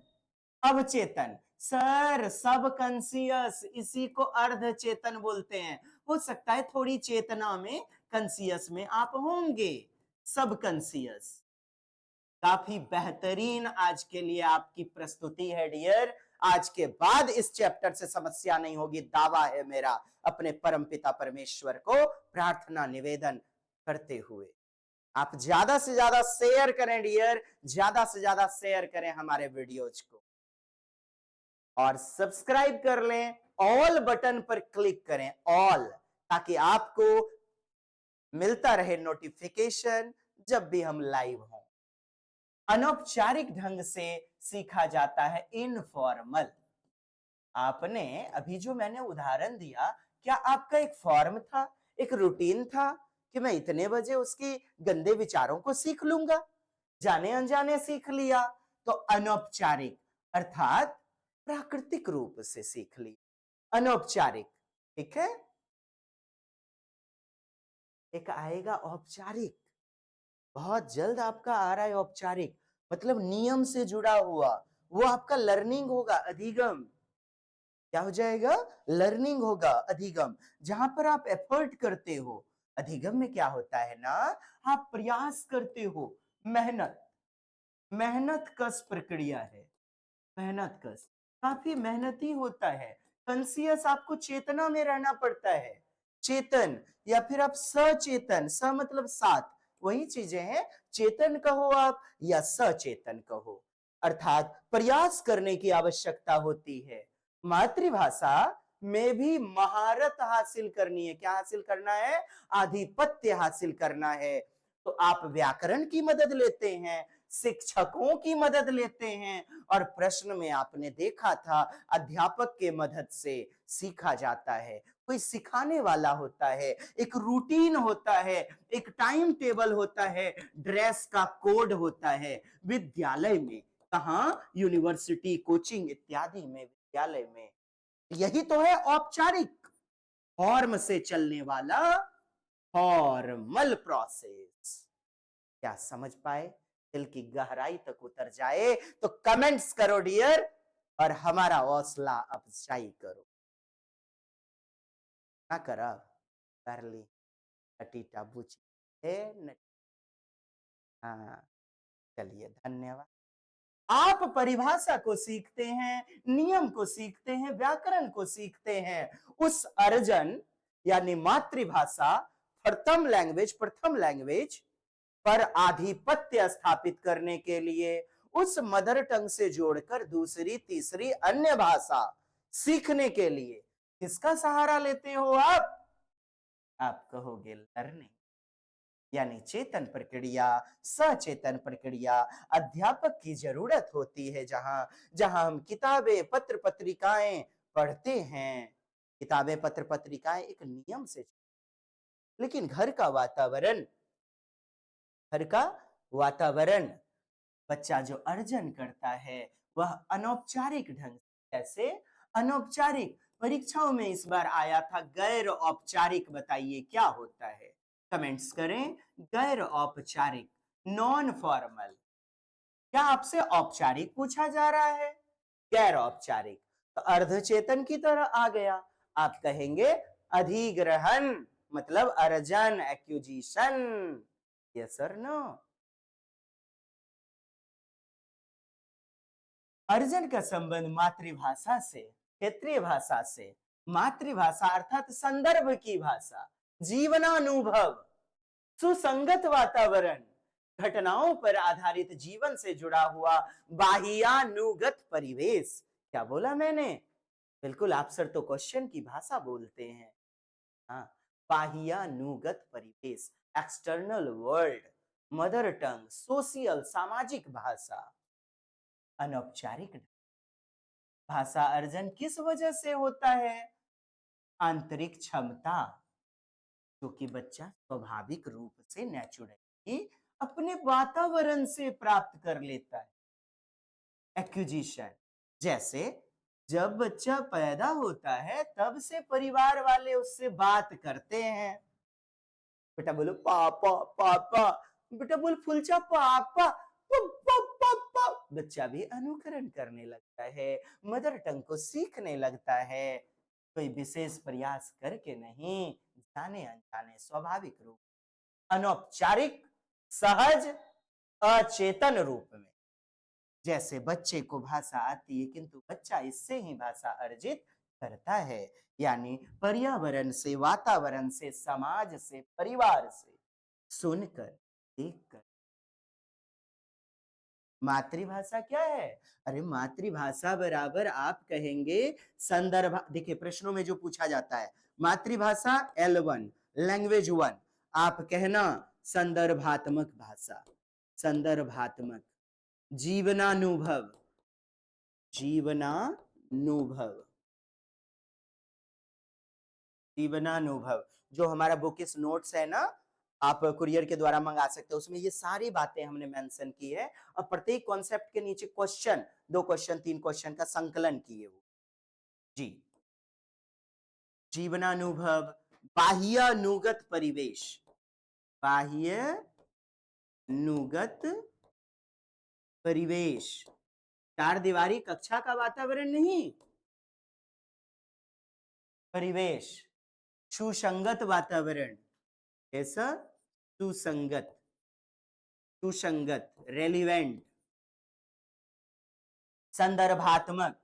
अवचेतन सर, सब कंसियस, इसी को अर्ध चेतन बोलते हैं। हो सकता है थोड़ी चेतना में, कंसियस में आप होंगे। सब कंसियस, काफी बेहतरीन आज के लिए आपकी प्रस्तुति है डियर। आज के बाद इस चैप्टर से समस्या नहीं होगी, दावा है मेरा अपने परमपिता परमेश्वर को प्रार्थना निवेदन करते हुए। आप ज्यादा से ज्यादा शेयर करें डियर, ज्यादा से ज्यादा शेयर करें हमारे वीडियोज को, और सब्सक्राइब कर लें, ऑल बटन पर क्लिक करें, ऑल, ताकि आपको मिलता रहे नोटिफिकेशन जब भी हम लाइव हों। अनौपचारिक ढंग से सीखा जाता है इनफॉर्मल। आपने अभी जो मैंने उदाहरण दिया, क्या आपका एक फॉर्म था, एक रूटीन था कि मैं इतने बजे उसकी गंदे विचारों को सीख लूंगा? जाने अनजाने सीख लिया तो अनौपचारिक अर्थात प्राकृतिक रूप से सीख ली। अनौपचारिक, ठीक है। एक आएगा औपचारिक, बहुत जल्द आपका आ रहा है औपचारिक, मतलब नियम से जुड़ा हुआ, वो आपका लर्निंग होगा, अधिगम। क्या हो जाएगा? लर्निंग होगा, अधिगम, जहां पर आप एफर्ट करते हो। अधिगम में क्या होता है ना, आप प्रयास करते हो, मेहनत, मेहनत कस प्रक्रिया है, मेहनत कस, काफी मेहनती होता है। कॉन्सियस, आपको चेतना में रहना पड़ता है, चेतन, या फिर आप सचेतन, स मतलब साथ, वही चीजें हैं, चेतन कहो आप या सचेतन कहो, अर्थात प्रयास करने की आवश्यकता होती है। मातृभाषा में भी महारत हासिल करनी है। क्या हासिल करना है? आधिपत्य हासिल करना है। तो आप व्याकरण की मदद लेते हैं, शिक्षकों की मदद लेते हैं, और प्रश्न में आपने देखा था अध्यापक के मदद से सीखा जाता है। कोई सिखाने वाला होता है, एक रूटीन होता है, एक टाइम टेबल होता है, ड्रेस का कोड होता है। विद्यालय में, कहाँ? यूनिवर्सिटी, कोचिंग इत्यादि में, विद्यालय में यही तो है औपचारिक, फॉर्म से चलने वाला फॉर्मल प्रोसेस। क्या समझ पाए? दिल की गहराई तक उतर जाए तो कमेंट्स करो डियर, और हमारा हौसला अफजाई करो। ना करा कर ली नटीटा बुची है हाँ, चलिए धन्यवाद। आप परिभाषा को सीखते हैं, नियम को सीखते हैं, व्याकरण को सीखते हैं। उस अर्जन यानी मातृभाषा, प्रथम लैंग्वेज पर आधिपत्य स्थापित करने के लिए उस मदर टंग से जोड़कर दूसरी तीसरी अन्य भाषा सीखने के लिए किसका सहारा लेते हो आप कहोगे लर्निंग, यानी चेतन प्रक्रिया, सचेतन प्रक्रिया। अध्यापक की जरूरत होती है जहां जहां हम किताबें पत्र पत्रिकाएं पढ़ते हैं। किताबें पत्र पत्रिकाएं एक नियम से, लेकिन घर का वातावरण, बच्चा जो अर्जन करता है वह अनौपचारिक ढंग से, जैसे अनौपचारिक परीक्षाओं में इस बार आया था गैर औपचारिक, बताइए क्या होता है? कमेंट्स करें। गैर औपचारिक, नॉन फॉर्मल। क्या आपसे औपचारिक पूछा जा रहा है? गैर औपचारिक तो अर्धचेतन की तरह आ गया। आप कहेंगे अधिग्रहण, मतलब अर्जन, एक्यूजिशन। यस और नो? अर्जन का संबंध मातृभाषा से, क्षेत्रीय भाषा से। मातृभाषा अर्थात संदर्भ की भाषा, जीवनानुभव, सुसंगत वातावरण, घटनाओं पर आधारित जीवन से जुड़ा हुआ बाह्यानुगत परिवेश। क्या बोला मैंने? बिल्कुल, आप सर तो क्वेश्चन की भाषा बोलते हैं। हाँ, बाह्यानुगत परिवेश, external world, mother tongue, social, सामाजिक भाषा। अनौपचारिक भाषा अर्जन किस वजह से होता है? आंतरिक क्षमता, क्योंकि बच्चा स्वाभाविक रूप से नेचुरली अपने वातावरण से प्राप्त कर लेता है। एक्विजिशन, जैसे जब बच्चा पैदा होता है तब से परिवार वाले उससे बात करते हैं, बेटा बोलो पापा पापा, बेटा बोल फुलचा पापा, पापा। बच्चा भी अनुकरण करने लगता है, मदर टंग को सीखने लगता है, कोई विशेष प्रयास करके नहीं, जाने अनजाने स्वाभाविक रूप। अनौपचारिक, सहज, अचेतन रूप में। जैसे बच्चे को भाषा आती है किंतु बच्चा इससे ही भाषा अर्जित करता है, यानी पर्यावरण से, वातावरण से, समाज से, परिवार से सुनकर, देखकर। मातृभाषा क्या है? अरे मातृभाषा बराबर आप कहेंगे संदर्भ। देखिए प्रश्नों में जो पूछा जाता है, मातृभाषा L1, लैंग्वेज 1, आप कहना संदर्भात्मक भाषा, संदर्भात्मक। जीवनानुभव, जीवनानुभव, जीवनानुभव। जो हमारा बुकिस नोट्स है ना, आप कुरियर के द्वारा मंगा सकते हो, उसमें ये सारी बातें हमने मेंशन की है और प्रत्येक कॉन्सेप्ट के नीचे क्वेश्चन, 2 क्वेश्चन 3 क्वेश्चन का संकलन किए वो। जी, जीवनानुभव, बाह्यानुगत परिवेश, बाह्यानुगत परिवेश, चार दीवारी कक्षा का वातावरण नहीं, परिवेश, सुसंगत वातावरण। कैसा? सुसंगत, सुसंगत, रेलिवेंट। संदर्भात्मक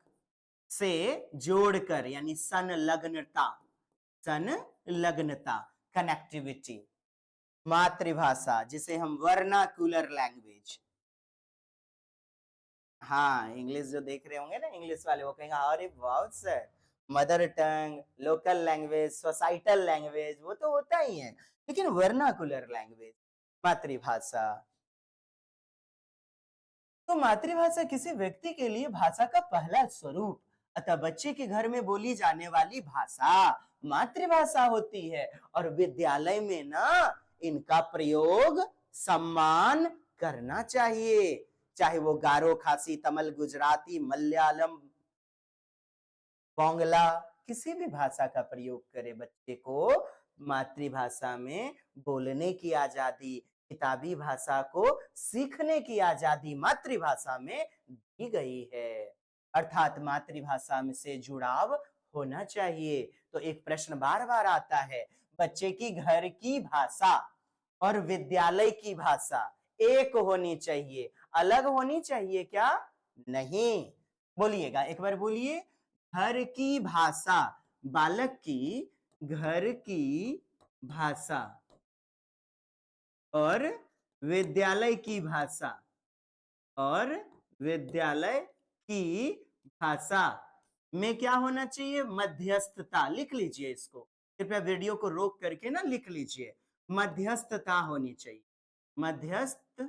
से जोड़कर, यानी संलग्नता, संलग्नता, कनेक्टिविटी। मातृभाषा जिसे हम वर्नाकुलर लैंग्वेज, हाँ इंग्लिश जो देख रहे होंगे ना इंग्लिश वाले, वो कहेंगे अरे वाह sir, mother tongue, local language, societal language, वो तो होता ही है, लेकिन वर्नाकुलर लैंग्वेज, मातृभाषा। तो मातृभाषा किसी व्यक्ति के लिए भाषा का पहला स्वरूप, अतः बच्चे के घर में बोली जाने वाली भाषा मातृभाषा होती है। और विद्यालय में ना इनका प्रयोग सम्मान करना चाहिए, चाहे वो गारो, खासी, तमिल, गुजराती, मलयालम, बांग्ला, किसी भी भाषा का प्रयोग करे। बच्चे को मातृभाषा में बोलने की आजादी, किताबी भाषा को सीखने की आजादी मातृभाषा में दी गई है, अर्थात मातृभाषा में से जुड़ाव होना चाहिए। तो एक प्रश्न बार बार आता है, बच्चे की घर की भाषा और विद्यालय की भाषा एक होनी चाहिए, अलग होनी चाहिए क्या? नहीं। बोलिएगा एक बार, बोलिए। घर की भाषा, बालक की घर की भाषा और विद्यालय की भाषा, और विद्यालय की भाषा में क्या होना चाहिए? मध्यस्थता। लिख लीजिए इसको, कृपया वीडियो को रोक करके ना लिख लीजिए। मध्यस्थता होनी चाहिए, मध्यस्थता,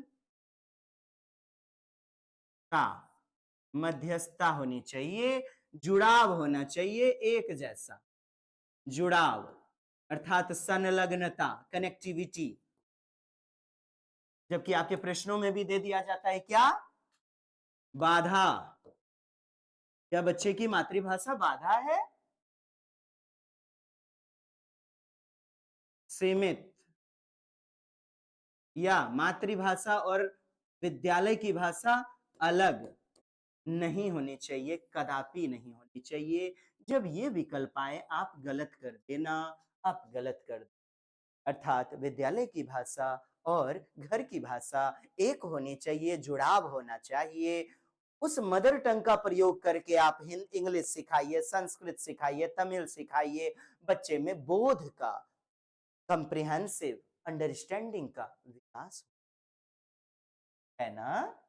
मध्यस्थता होनी चाहिए, जुड़ाव होना चाहिए, एक जैसा जुड़ाव, अर्थात संलग्नता, कनेक्टिविटी। जबकि आपके प्रश्नों में भी दे दिया जाता है क्या? बाधा। क्या बच्चे की मातृभाषा बाधा है? सीमित, या मातृभाषा और विद्यालय की भाषा अलग नहीं होनी चाहिए, कदापि नहीं होनी चाहिए। जब ये विकल्प आए आप गलत कर देना, आप गलत कर देना। अर्थात विद्यालय की भाषा और घर की भाषा एक होनी चाहिए, जुड़ाव होना चाहिए। उस मदर टंग का प्रयोग करके आप इंग्लिश सिखाइए, संस्कृत सिखाइए, तमिल सिखाइए, बच्चे में बोध का, कंप्रिहेंसिव अंडरस्टैंडिंग का विकास है ना,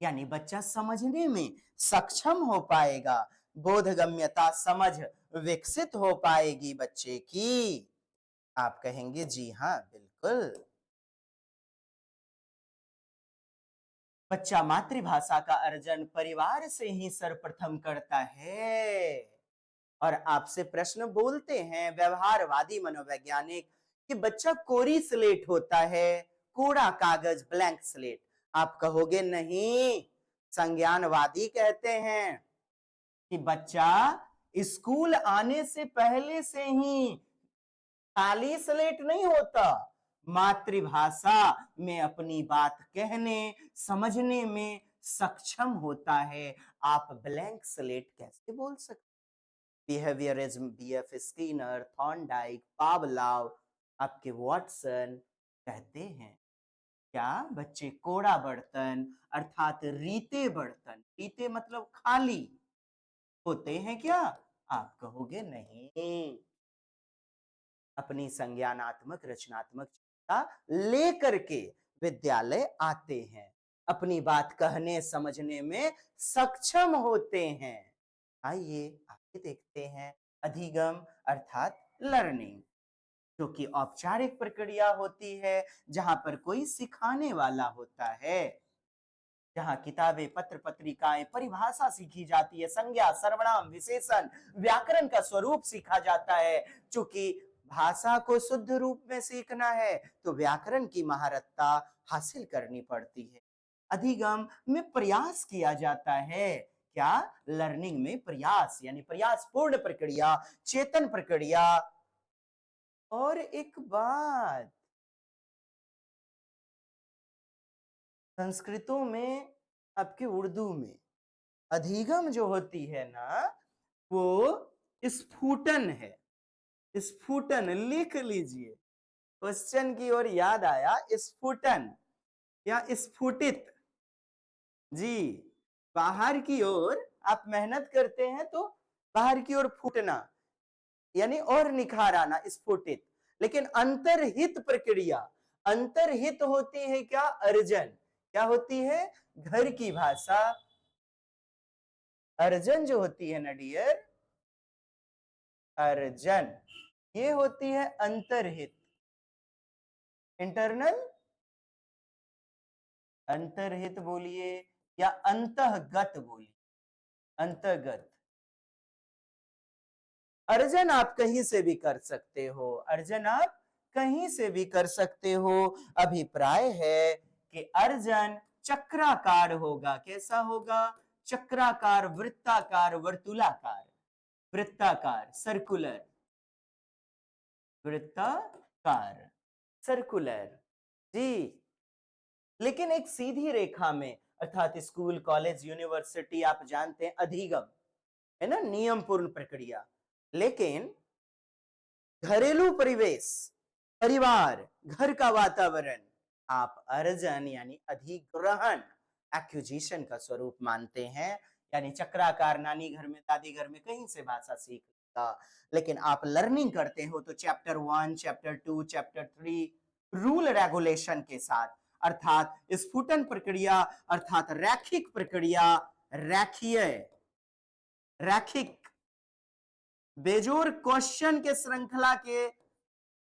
यानी बच्चा समझने में सक्षम हो पाएगा, बोधगम्यता, समझ विकसित हो पाएगी बच्चे की। आप कहेंगे जी हाँ बिल्कुल। बच्चा मातृभाषा का अर्जन परिवार से ही सर्वप्रथम करता है। और आपसे प्रश्न बोलते हैं व्यवहारवादी मनोवैज्ञानिक कि बच्चा कोरी स्लेट होता है, कूड़ा कागज, ब्लैंक स्लेट। आप कहोगे नहीं, संज्ञानवादी कहते हैं कि बच्चा स्कूल आने से पहले से ही खाली स्लेट नहीं होता, मातृभाषा में अपनी बात कहने समझने में सक्षम होता है। आप ब्लैंक स्लेट कैसे बोल सकते? Behaviourism, BF Skinner, Thorndike, Pavlov, आपके वॉटसन कहते हैं क्या बच्चे कोड़ा बर्तन अर्थात रीते बर्तन, रीते मतलब खाली होते हैं क्या? आप कहोगे नहीं। अपनी संज्ञानात्मक रचनात्मक क्षमता लेकर के विद्यालय आते हैं, अपनी बात कहने समझने में सक्षम होते हैं। आइए आगे देखते हैं अधिगम अर्थात लर्निंग, जो कि औपचारिक प्रक्रिया होती है जहां पर कोई सिखाने वाला होता है, जहाँ किताबें, पत्र-पत्रिकाएँ, परिभाषा सीखी जाती है, संज्ञा, सर्वनाम, विशेषण, व्याकरण का स्वरूप सीखा जाता है। चूँकि भाषा को शुद्ध रूप में सीखना है, तो व्याकरण की महारत्ता हासिल करनी पड़ती है। अधिगम में प्रयास किया जाता है। क्या? लर्निंग में प्रयास यानी प्रयासपूर्ण प्रक्रिया, चेतन प्रक्रिया। और एक बात, संस्कृतों में, आपके उर्दू में अधिगम जो होती है ना, वो स्फुटन है। स्फुटन लिख लीजिए। क्वेश्चन की ओर याद आया, स्फुटन या स्फुटित। जी, बाहर की ओर आप मेहनत करते हैं तो बाहर की ओर फूटना यानी और निखार आना, स्फुटित। लेकिन अंतर्हित प्रक्रिया, अंतर्हित होती है क्या? अर्जन। क्या होती है? घर की भाषा अर्जन जो होती है ना डियर, अर्जन, ये होती है अंतर्हित। इंटरनल, अंतर्हित बोलिए या अंतःगत बोलिए, अंतर्गत। अर्जन आप कहीं से भी कर सकते हो, अर्जन आप कहीं से भी कर सकते हो। अभिप्राय है कि अर्जन चक्राकार होगा। कैसा होगा? चक्राकार, वृत्ताकार, वर्तुलाकार। वृत्ताकार, सर्कुलर, वृत्ताकार, सर्कुलर। जी, लेकिन एक सीधी रेखा में, अर्थात स्कूल, कॉलेज, यूनिवर्सिटी, आप जानते हैं अधिगम है ना, नियम पूर्ण प्रक्रिया। लेकिन घरेलू परिवेश, परिवार, घर का वातावरण, आप अर्जन यानी अधिग्रहण, एक्विजिशन का स्वरूप मानते हैं। यानी चक्राकार, नानी घर में, दादी घर में, कहीं से भाषा सीख लेगा। लेकिन आप लर्निंग करते हो तो chapter 1, chapter 2, chapter 3 rule regulation के साथ, अर्थात स्फुटन प्रक्रिया, अर्थात रैखिक प्रक्रिया, रैखीय, रैखिक बेजोर क्वेश्चन के श्रृंखला के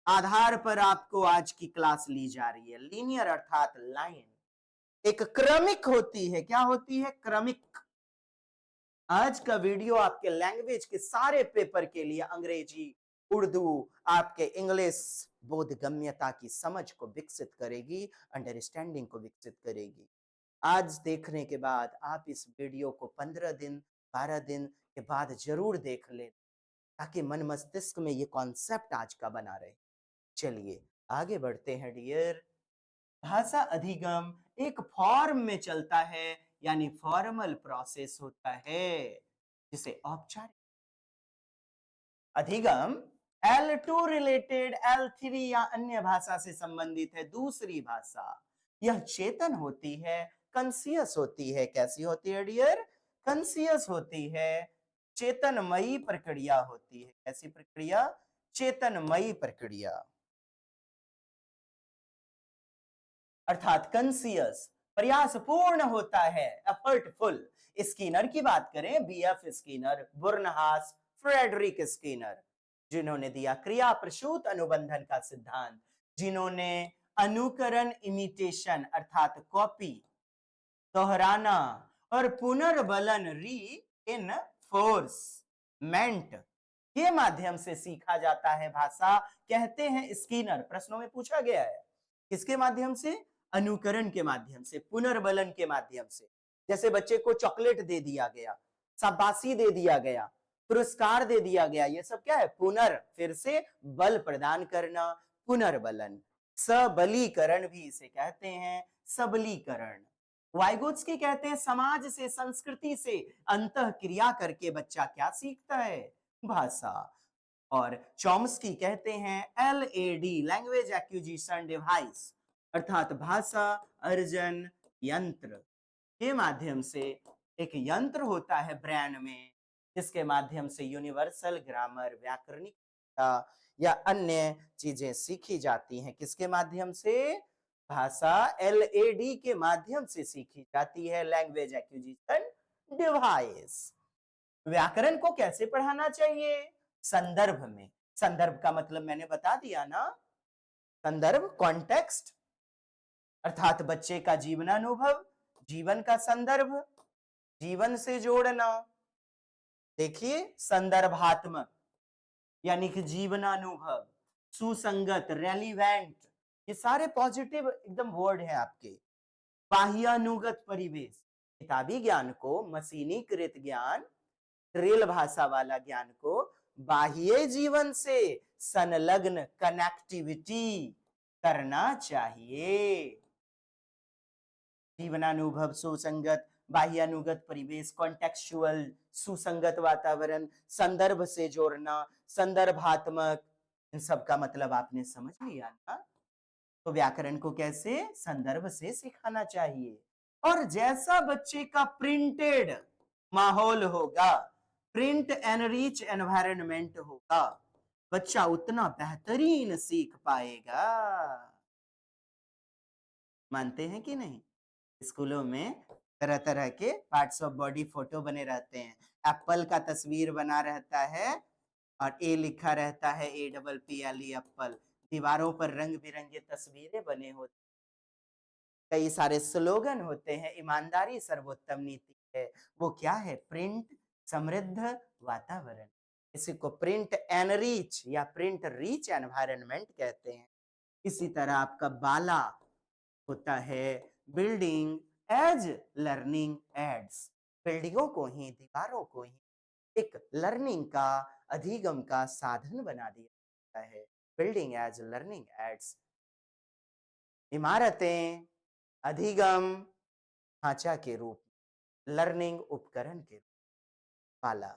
आधार पर आपको आज की क्लास ली जा रही है। लीनियर अर्थात लाइन, एक क्रमिक होती है। क्या होती है? क्रमिक। आज का वीडियो आपके लैंग्वेज के सारे पेपर के लिए, अंग्रेजी, उर्दू, आपके इंग्लिश बोधगम्यता की समझ को विकसित करेगी, अंडरस्टैंडिंग को विकसित करेगी। आज देखने के बाद आप इस वीडियो को 15 दिन, 12 दिन के बाद जरूर देख ले, ताकि मन मस्तिष्क में ये कॉन्सेप्ट आज का बना रहे। चलिए आगे बढ़ते हैं डियर। भाषा अधिगम एक फॉर्म में चलता है, यानी फॉर्मल प्रोसेस होता है, जिसे औपचारिक अधिगम L2 रिलेटेड, L3 या अन्य भाषा से संबंधित है, दूसरी भाषा। यह चेतन होती है, कंसियस होती है। कैसी होती है डियर? कंसियस होती है, चेतनमयी प्रक्रिया होती है। कैसी प्रक्रिया? चेतनमयी प्रक्रिया, अर्थात कंसियस, प्रयासपूर्ण होता है, एफर्टफुल। स्किनर की बात करें, बीएफ स्किनर, बुर्नहास, फ्रेडरिक स्किनर, जिन्होंने दिया क्रिया प्रसूत अनुबंधन का सिद्धांत, जिन्होंने अनुकरण, इमिटेशन अर्थात कॉपी, दोहराना और पुनर्बलन, री इनफोर्समेंट के माध्यम से सीखा जाता है भाषा, कहते हैं स्किनर। प्रश्नों में पूछा गया है, किसके माध्यम से? अनुकरण के माध्यम से, पुनर्बलन के माध्यम से। जैसे बच्चे को चॉकलेट दे दिया गया, शाबाशी दे दिया गया, पुरस्कार दे दिया गया, ये सब क्या है? पुनर्, फिर से बल प्रदान करना, पुनर्बलन। सबलीकरण भी इसे कहते हैं, सबलीकरण। वाइगोत्स्की कहते हैं समाज से, संस्कृति से अंतः क्रिया करके बच्चा क्या सीखता है? भाषा। और चॉम्स्की कहते हैं LAD, लैंग्वेज एक्विजिशन डिवाइस, अर्थात भाषा, अर्जन, यंत्र के माध्यम से एक यंत्र होता है ब्रेन में, जिसके माध्यम से यूनिवर्सल ग्रामर, व्याकरणिकता या अन्य चीजें सीखी जाती हैं। किसके माध्यम से? भाषा, LAD के माध्यम से सीखी जाती है, लैंग्वेज एक्विजिशन डिवाइस। व्याकरण को कैसे पढ़ाना चाहिए? संदर्भ में। संदर्भ का मतलब मैंने बता दिया ना, संदर्भ कॉन्टेक्स्ट, अर्थात बच्चे का जीवनानुभव, जीवन का संदर्भ, जीवन से जोड़ना। देखिए, संदर्भात्मक यानी कि जीवनानुभव, सुसंगत, रेलिवेंट, ये सारे पॉजिटिव एकदम वर्ड है आपके। बाह्यानुगत परिवेश, किताबी ज्ञान को, मशीनीकृत ज्ञान, रेल भाषा वाला ज्ञान को बाह्य जीवन से संलग्न कनेक्टिविटी करना चाहिए। जीवनानुभव, सुसंगत, बाह्यानुगत परिवेश, कॉन्टेक्चुअल, सुसंगत वातावरण, संदर्भ से जोड़ना, संदर्भात्मक, इन सब का मतलब आपने समझ लिया ना। तो व्याकरण को कैसे? संदर्भ से सिखाना चाहिए। और जैसा बच्चे का प्रिंटेड माहौल होगा, प्रिंट एंड रिच एनवायरनमेंट होगा, बच्चा उतना बेहतरीन सीख पाएगा। मानते हैं कि नहीं? स्कूलों में तरह तरह के पार्ट्स ऑफ बॉडी फोटो बने रहते हैं। एप्पल का तस्वीर बना रहता है और ए लिखा रहता है, APPLE एप्पल। दीवारों पर रंग बिरंगे तस्वीरें बने होते, कई सारे स्लोगन होते हैं, ईमानदारी सर्वोत्तम नीति है। वो क्या है? प्रिंट समृद्ध वातावरण। इसी को प्रिंट एनरिच या प्रिंट रिच एनवायरनमेंट कहते हैं। इसी तरह आपका बाला होता है बिल्डिंग एज लर्निंग एड्स। बिल्डिंगों को ही, दीवारों को ही एक लर्निंग का, अधिगम का साधन बना दिया जाता है। Building as learning aids. इमारतें अधिगम ढांचा के रूप, लर्निंग उपकरण के वाला।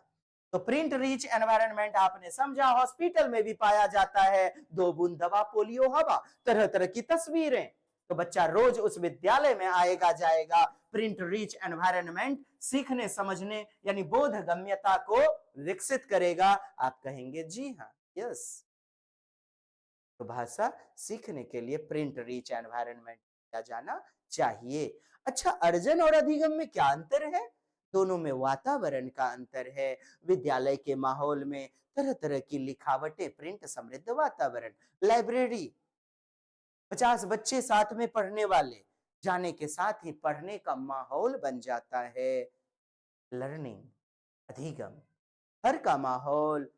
तो प्रिंट रिच एनवायरनमेंट आपने समझा। हॉस्पिटल में भी पाया जाता है, 2 बूंद दवा, पोलियो हवा, तरह तरह की तस्वीरें। तो बच्चा रोज उस विद्यालय में आएगा जाएगा, प्रिंट रिच एनवायरनमेंट सीखने समझने यानी बोध गम्यता को विकसित करेगा। आप कहेंगे जी हाँ, यस। तो भाषा सीखने के लिए प्रिंट रिच एनवायरनमेंट किया जाना चाहिए। अच्छा, अर्जन और अधिगम में क्या अंतर है? दोनों में वातावरण का अंतर है। विद्यालय के माहौल में तरह तरह की लिखावटें, प्रिंट समृद्ध वातावरण, लाइब्रेरी, 50 बच्चे साथ में पढ़ने वाले, जाने के साथ ही पढ़ने का माहौल बन जाता है। लर्निंग, अधिगम, घर का माहौल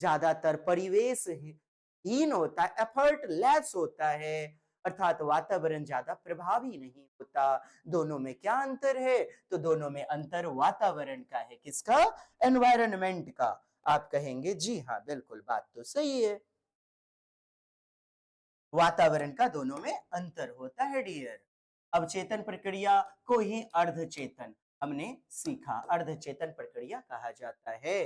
ज्यादातर परिवेश हीन होता है, एफर्ट लेस होता है, अर्थात वातावरण ज्यादा प्रभावी नहीं होता। दोनों में क्या अंतर है? तो दोनों में अंतर वातावरण का है। किसका? एनवायरनमेंट का। आप कहेंगे जी हाँ, बिल्कुल, बात तो सही है, वातावरण का दोनों में अंतर होता है डियर। अब चेतन प्रक्रिया को ही अर्धचेतन हमने सीखा। अर्धचेतन प्रक्रिया कहा जाता है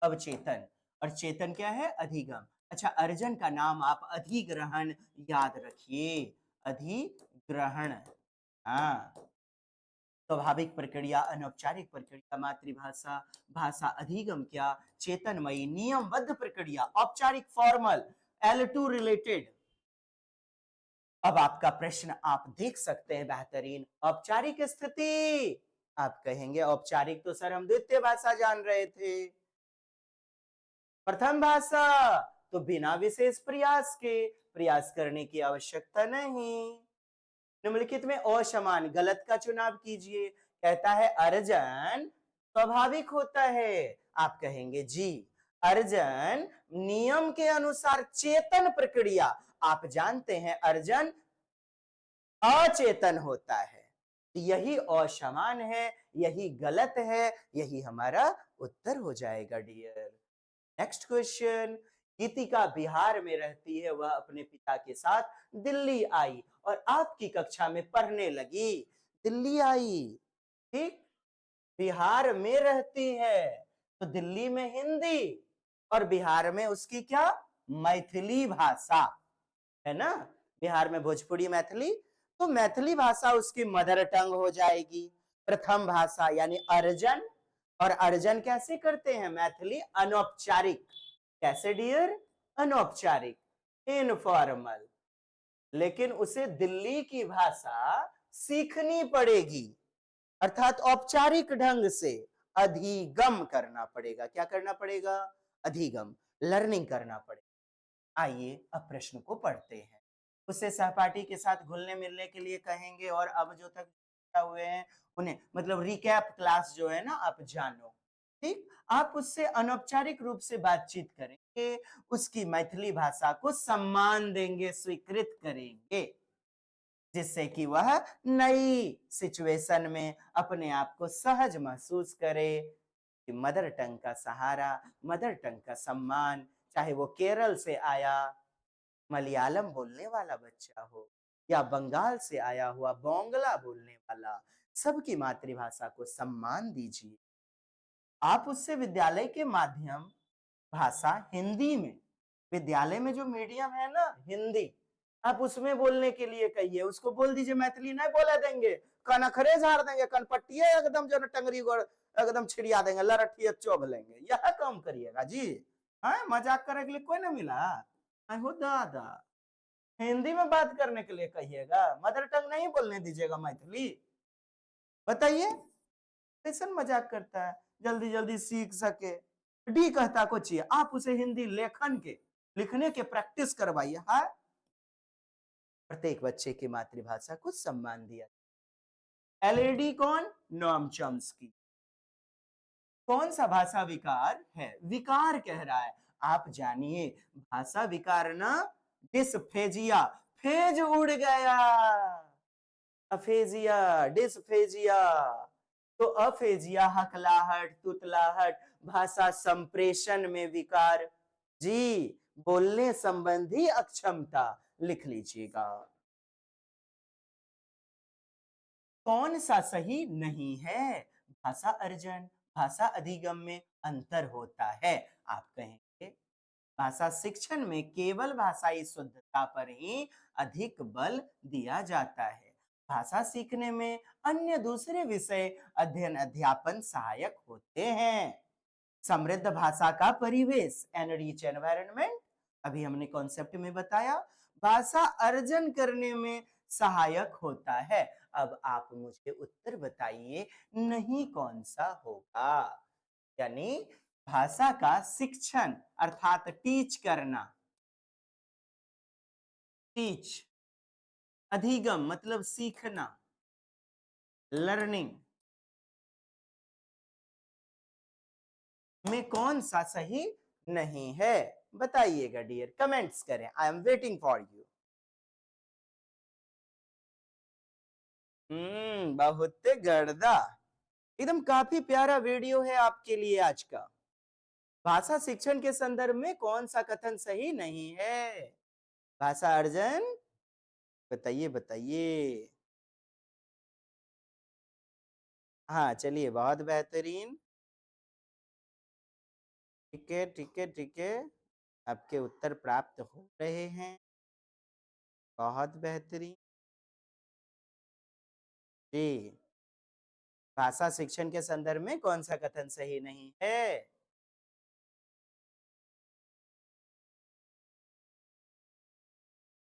अवचेतन, और चेतन क्या है? अधिगम। अच्छा, अर्जन का नाम आप अधिग्रहण याद रखिए। अधिग्रहण, हाँ। स्वाभाविक प्रक्रिया, अनौपचारिक प्रक्रिया, मातृभाषा, भाषा, अधिगम क्या? चेतनमयी नियमबद्ध प्रक्रिया, औपचारिक फॉर्मल, L2 रिलेटेड। अब आपका प्रश्न आप देख सकते हैं, बेहतरीन। औपचारिक स्थिति, आप कहेंगे औपचारिक तो सर हम द्वितीय भाषा जान रहे थे, प्रथम भाषा तो बिना विशेष प्रयास के, प्रयास करने की आवश्यकता नहीं। निम्नलिखित में असमान गलत का चुनाव कीजिए। कहता है अर्जन स्वाभाविक होता है। आप कहेंगे जी, अर्जन नियम के अनुसार चेतन प्रक्रिया। आप जानते हैं अर्जन अचेतन होता है। यही असमान है, यही गलत है, यही हमारा उत्तर हो जाएगा dear. Next question. Geetika Bihar में रहती है, वह अपने पिता के साथ दिल्ली आई और आपकी कक्षा में पढ़ने लगी। दिल्ली आई, ठीक, बिहार में रहती है, तो दिल्ली में हिंदी और बिहार में उसकी क्या? मैथिली भाषा है ना। बिहार में भोजपुरी मैथिली, तो मैथिली भाषा उसकी मदर टंग हो जाएगी, प्रथम भाषा यानी अर्जन। और अर्जन कैसे करते हैं? मैथिली अनौपचारिक। कैसे डियर? अनौपचारिक, इनफॉर्मल। लेकिन उसे दिल्ली की भाषा सीखनी पड़ेगी, अर्थात औपचारिक ढंग से अधिगम करना पड़ेगा। क्या करना पड़ेगा? अधिगम, लर्निंग करना पड़ेगा। आइए अब प्रश्न को पढ़ते हैं। उसे सहपाठी के साथ घुलने मिलने के लिए कहेंगे और अब जो तक हुए हैं उन्हें, मतलब रिकैप क्लास जो है ना, आप जानो। ठीक, आप उससे अनौपचारिक रूप से बातचीत करेंगे, उसकी मैथिली भाषा को सम्मान देंगे, स्वीकृत करेंगे, जिससे कि वह नई सिचुएशन में अपने आप को सहज महसूस करे। कि मदर टंग का सहारा, मदर टंग का सम्मान, चाहे वो केरल से आया मलयालम बोलने वाला बच्चा हो या बंगाल से आया हुआ बोंगला बोलने वाला, सबकी मातृभाषा को सम्मान दीजिए। आप उससे विद्यालय के माध्यम भाषा हिंदी में, विद्यालय में जो मीडियम है ना हिंदी, आप उसमें बोलने के लिए कहिए। उसको बोल दीजिए मैथिली नहीं बोला देंगे, कनखरे झाड़ देंगे, कनपट्टिया एकदम जो टंगरी गोड़ एकदम छिड़िया देंगे, लड़ठिया चोभ लेंगे। यह काम करिएगा जी। हाँ, मजाक करने के लिए कोई ना मिला? हो दादा, हिंदी में बात करने के लिए कहिएगा, मदर टंग नहीं बोलने दीजिएगा मैथिली। बताइए कैसे मजाक करता है, जल्दी जल्दी सीख सके। डी कहता को चाहिए, आप उसे हिंदी लेखन के, लिखने के प्रैक्टिस करवाइए। हाँ, प्रत्येक बच्चे की मातृभाषा को सम्मान दिया। एलईडी कौन? Noam Chomsky. कौन सा भाषा विकार है? विकार कह रहा है। आप जानिए भाषा विकार ना, डिसफेजिया, फेज उड़ गया, अफेजिया, डिसफेजिया। तो अफेजिया हकलाहट, तुतलाहट, भाषा संप्रेषण में विकार। जी, बोलने संबंधी अक्षमता, लिख लीजिएगा। कौन सा सही नहीं है? भाषा अर्जन, भाषा अधिगम में अंतर होता है। आप कहेंगे भाषा शिक्षण में केवल भाषाई शुद्धता पर ही अधिक बल दिया जाता है। भाषा सीखने में अन्य दूसरे विषय अध्ययन अध्यापन सहायक होते हैं। समृद्ध भाषा का परिवेश, एनरिच एनवायरनमेंट, अभी हमने कॉन्सेप्ट में बताया, भाषा अर्जन करने में सहायक होता है। अब आप मुझे उत्तर बताइए, नहीं कौन सा होगा? यानी भाषा का शिक्षण अर्थात टीच करना, टीच, अधिगम मतलब सीखना, लर्निंग में कौन सा सही नहीं है? बताइएगा डियर, कमेंट्स करें। I am waiting for you. बहुत गर्दा, एकदम काफी प्यारा वीडियो है आपके लिए आज का। भाषा शिक्षण के संदर्भ में कौन सा कथन सही नहीं है? भाषा अर्जन, बताइए बताइए। हाँ चलिए, बहुत बेहतरीन। ठीक है ठीक है ठीक है, आपके उत्तर प्राप्त हो रहे हैं। बहुत बेहतरीन जी। भाषा शिक्षण के संदर्भ में कौन सा कथन सही नहीं है?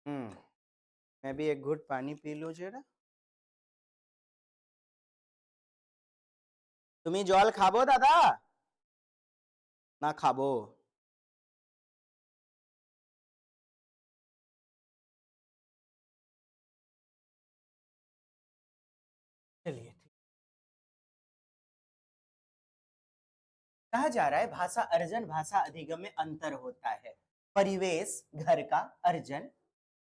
मैं भी एक घूंट पानी पी लूं जरा। तुम्ही जल खाबो दादा ना खाबो? चलिए, कहा जा रहा है भाषा अर्जन भाषा अधिगम में अंतर होता है। परिवेश घर का अर्जन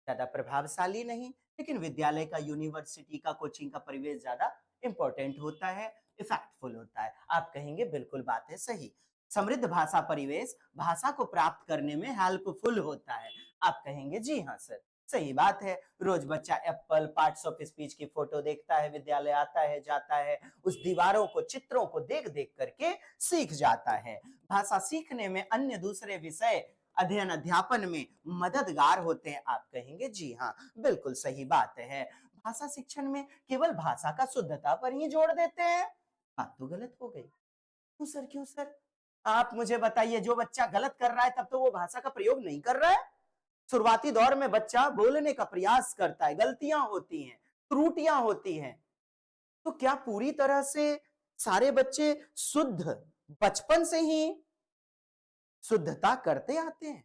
ज्यादा प्रभावशाली नहीं, लेकिन विद्यालय का, यूनिवर्सिटी का, कोचिंग का परिवेश ज्यादा इंपॉर्टेंट होता है, इफेक्टफुल होता है। आप कहेंगे बिल्कुल बात है सही। समृद्ध भाषा परिवेश भाषा को प्राप्त करने में हेल्पफुल होता है। आप कहेंगे जी हाँ सर, सही बात है। रोज बच्चा एप्पल, पार्ट्स ऑफ स्पीच की फोटो देखता है, विद्यालय आता है, जाता है, उस दीवारों को, चित्रों को देख देख करके सीख जाता है। भाषा सीखने में अन्य दूसरे विषय अध्ययन अध्यापन में मददगार होते हैं। आप कहेंगे जी हाँ, बिल्कुल सही बात है। भाषा शिक्षण में केवल भाषा का शुद्धता पर ही जोड़ देते हैं, बात तो गलत हो गई। क्यों सर, क्यों सर? आप मुझे बताइए, जो बच्चा गलत कर रहा है तब तो वो भाषा का प्रयोग नहीं कर रहा है। शुरुआती दौर में बच्चा बोलने का प्रयास करता है, गलतियां होती हैं, त्रुटियां होती हैं, तो क्या पूरी तरह से सारे बच्चे शुद्ध बचपन से ही शुद्धता करते आते हैं?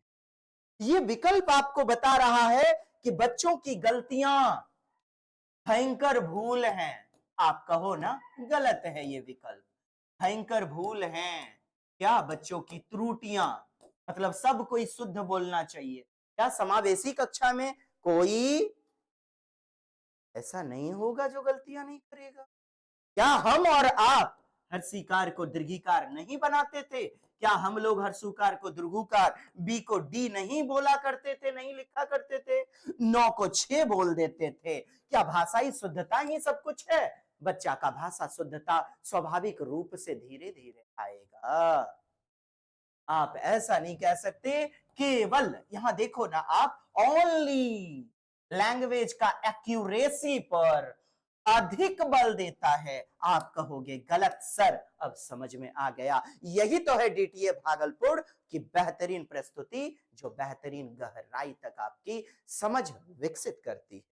ये विकल्प आपको बता रहा है कि बच्चों की गलतियां भयंकर भूल हैं। आप कहो ना, गलत है ये विकल्प, भयंकर भूल हैं। क्या बच्चों की त्रुटियां, मतलब सब कोई शुद्ध बोलना चाहिए? क्या समावेशी कक्षा में कोई ऐसा नहीं होगा जो गलतियां नहीं करेगा? क्या हम और आप हर्षिकार को दीर्घिकार नहीं बनाते थे? क्या हम लोग हर्षुकार को दीर्घुकार, बी को डी नहीं बोला करते थे, नहीं लिखा करते थे, 9 को 6 बोल देते थे? क्या भाषाई शुद्धता ही सब कुछ है? बच्चा का भाषा शुद्धता स्वाभाविक रूप से धीरे धीरे आएगा। आप ऐसा नहीं कह सकते केवल, यहां देखो ना आप, ओनली लैंग्वेज का एक्यूरेसी पर अधिक बल देता है। आप कहोगे गलत सर, अब समझ में आ गया। यही तो है डीटीए भागलपुर की बेहतरीन प्रस्तुति, जो बेहतरीन गहराई तक आपकी समझ विकसित करती है।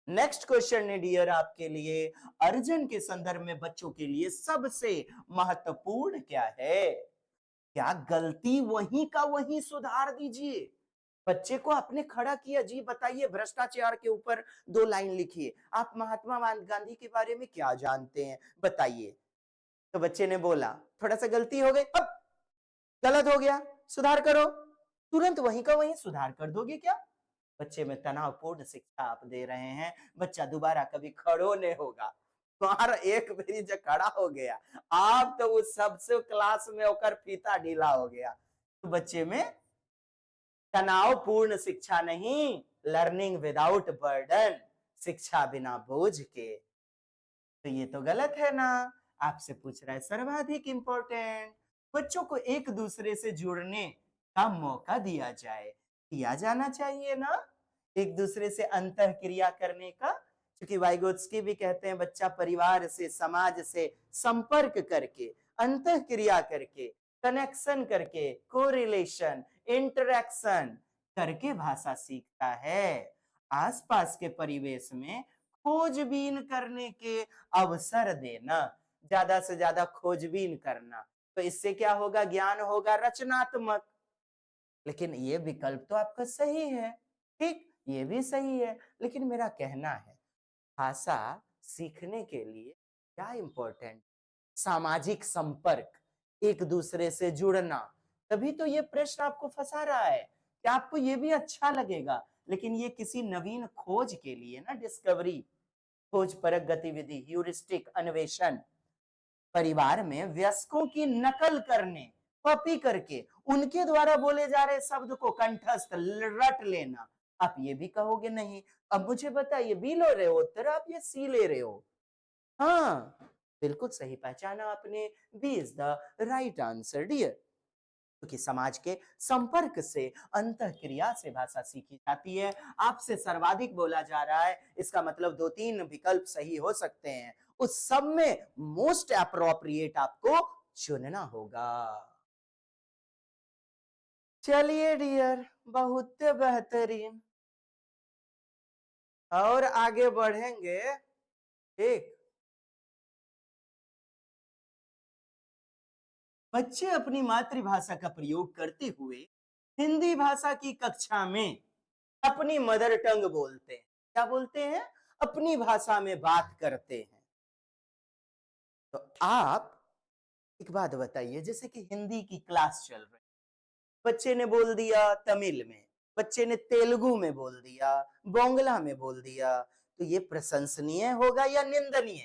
नेक्स्ट क्वेश्चन है डियर आपके लिए, अर्जुन के संदर्भ में बच्चों के लिए सबसे महत्वपूर्ण क्या है? क्या गलती वहीं का वहीं सुधार दीजिए। बच्चे को आपने खड़ा किया, जी बताइए भ्रष्टाचार के ऊपर 2 लाइन लिखिए, आप महात्मा गांधी के बारे में क्या जानते हैं बताइए। तो बच्चे ने बोला थोड़ा सा गलती हो गई, अब गलत हो गया, सुधार करो। तुरंत वहीं का वहीं सुधार कर दोगे क्या? बच्चे में तनावपूर्ण शिक्षा आप दे रहे हैं। बच्चा दोबारा कभी खड़ो नहीं होगा। तुम्हारा एक बारी जो खड़ा हो गया, आप तो उस सबसे क्लास में होकर फीता ढीला हो गया। तो बच्चे में तनावपूर्ण शिक्षा नहीं, लर्निंग विदाउट बर्डन, शिक्षा बिना बोझ के। तो ये तो गलत है ना। आपसे पूछ रहा है सर्वाधिक इंपॉर्टेंट, बच्चों को एक दूसरे से जुड़ने का मौका दिया जाए, किया जाना चाहिए ना, एक दूसरे से अंतः क्रिया करने का। क्योंकि वाइगोत्स्की भी कहते हैं बच्चा परिवार से, समाज से संपर्क करके, अंतः क्रिया करके, कनेक्शन करके, कोरिलेशन, इंटरेक्शन करके भाषा सीखता है। आसपास के परिवेश में खोजबीन करने के अवसर देना, ज्यादा से ज्यादा खोजबीन करना, तो इससे क्या होगा? ज्ञान होगा रचनात्मक। लेकिन ये विकल्प तो आपका सही है, ठीक, ये भी सही है, लेकिन मेरा कहना है भाषा सीखने के लिए क्या इंपॉर्टेंट? सामाजिक संपर्क, एक दूसरे से जुड़ना। तभी तो ये प्रश्न आपको फंसा रहा है कि आपको ये भी अच्छा लगेगा, लेकिन ये किसी नवीन खोज के लिए ना, डिस्कवरी, खोज परक गतिविधि, ह्यूरिस्टिक, अन्वेषण, परिवार में वयस्कों की नकल करने, कॉपी करके उनके द्वारा बोले जा रहे शब्द को कंठस्थ रट लेना। आप ये भी कहोगे नहीं। अब मुझे बताइए, बी ले रहे हो उत्तर आप या सी ले रहे हो? हाँ, बिल्कुल सही पहचाना आपने, B is the right answer dear. क्योंकि समाज के संपर्क से, अंतःक्रिया से भाषा सीखी जाती है। आपसे सर्वाधिक बोला जा रहा है, इसका मतलब 2-3 विकल्प सही हो सकते हैं, उस सब में मोस्ट अप्रोप्रिएट आपको चुनना होगा। चलिए डियर, बहुत बेहतरीन, और आगे बढ़ेंगे, ठीक। बच्चे अपनी मातृभाषा का प्रयोग करते हुए हिंदी भाषा की कक्षा में अपनी मदर टंग बोलते हैं। क्या बोलते हैं? अपनी भाषा में बात करते हैं। तो आप एक बात बताइए, जैसे कि हिंदी की क्लास चल रही, बच्चे ने बोल दिया तमिल में, बच्चे ने तेलुगु में बोल दिया, बांग्ला में बोल दिया, तो ये प्रशंसनीय होगा या निंदनीय?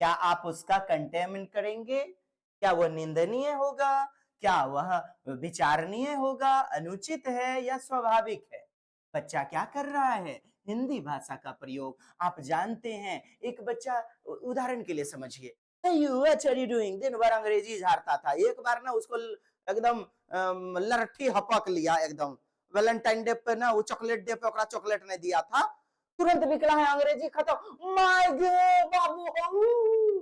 क्या आप उसका कंटेनमेंट करेंगे? क्या वह निंदनीय होगा? क्या वह विचारणीय होगा, अनुचित है या स्वाभाविक है? बच्चा क्या कर रहा है? हिंदी भाषा का प्रयोग। आप जानते हैं, एक बच्चा, उदाहरण के लिए समझिए, व्हाट आर यू डूइंग, दिन भर अंग्रेजी झाड़ता था, एक बार ना उसको एकदम लड़ठी हपक लिया एकदम। वैलेंटाइन डे पे ना वो चॉकलेट डे पे ओकरा चॉकलेट नहीं दिया था, तुरंत निकला है अंग्रेजी खत्म, माय गॉड बाबू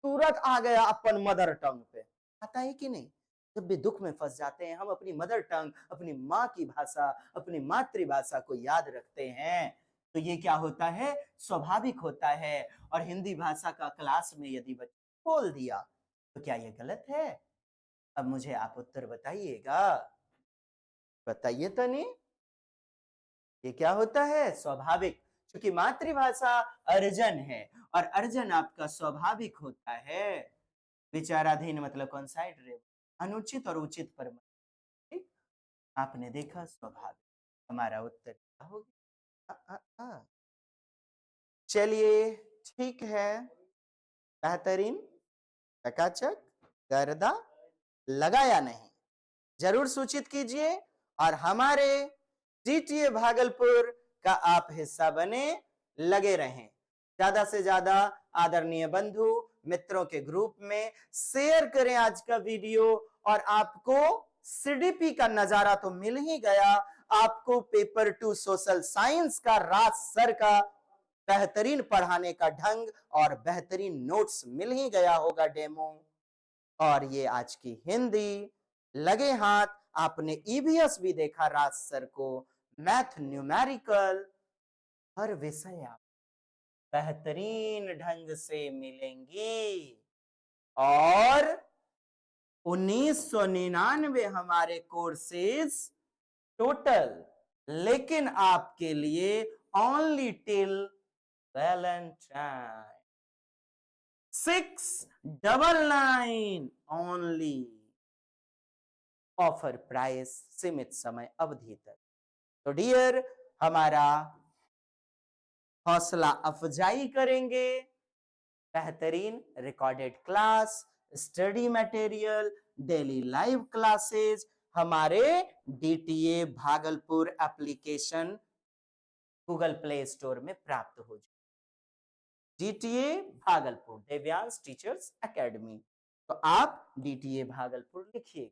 तुरंत आ गया अपन मदर टंग पे। आता है कि नहीं, जब भी दुख में फंस जाते हैं हम अपनी मदर टंग, अपनी माँ की भाषा, अपनी मातृभाषा को याद रखते हैं, तो ये क्या होता है, स्वाभाविक होता है। और हिंदी भाषा का क्लास में यदि बच्चा बोल दिया तो क्या ये गलत है? अब मुझे आप उत्तर बताइएगा, बताइए तो नहीं। ये क्या होता है, स्वाभाविक, क्योंकि मातृभाषा अर्जन है और अर्जन आपका स्वाभाविक होता है। विचाराधीन मतलब कौन साइड रे, अनुचित और उचित पर ठीक? आपने देखा स्वाभाविक, हमारा उत्तर क्या होगा? चलिए ठीक है, बेहतरीन, चकाचक, गर्दा लगा या नहीं, जरूर सूचित कीजिए। और हमारे जीटीए भागलपुर का आप हिस्सा बने, लगे रहें। ज्यादा से ज्यादा आदरणीय बंधु मित्रों के ग्रुप में शेयर करें आज का वीडियो। और आपको सीडीपी का नजारा तो मिल ही गया, आपको पेपर 2 सोशल साइंस का राज सर का बेहतरीन पढ़ाने का ढंग और बेहतरीन नोट्स मिल ही गया होगा डेमो। और ये आज की हिंदी लगे हाथ, आपने ईवीएस भी देखा राज सर को, मैथ न्यूमेरिकल हर विषय आप बेहतरीन ढंग से मिलेंगी। और 1999 हमारे कोर्सेज टोटल, लेकिन आपके लिए only till Valentine 699 only, offer price सीमित समय अवधि तक। तो डियर, हमारा हौसला अफजाई करेंगे, बेहतरीन recorded class, study material, daily live classes हमारे DTA Bhagalpur application Google play store में प्राप्त हो जाए। DTA Bhagalpur Divyansh teachers academy, तो आप डीटीए भागलपुर लिखिए,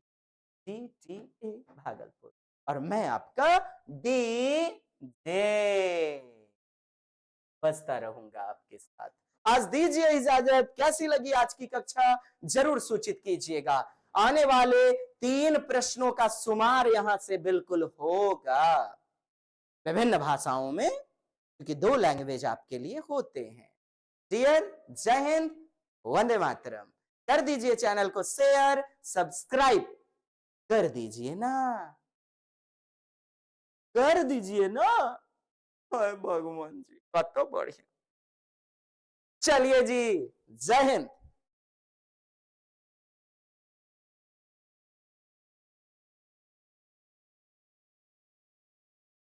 डीटीए भागलपुर, और मैं आपका डी जे बसता रहूंगा आपके साथ। आज दीजिए इजाजत, कैसी लगी आज की कक्षा जरूर सूचित कीजिएगा। आने वाले 3 प्रश्नों का शुमार यहां से बिल्कुल होगा विभिन्न भाषाओं में, क्योंकि 2 लैंग्वेज आपके लिए होते हैं। डियर, जय हिंद, वंदे मातरम। कर दीजिए चैनल को शेयर, सब्सक्राइब कर दीजिए ना, कर दीजिए ना, भगवान जी, कत बढ़िया। चलिए जी, जय हिंद।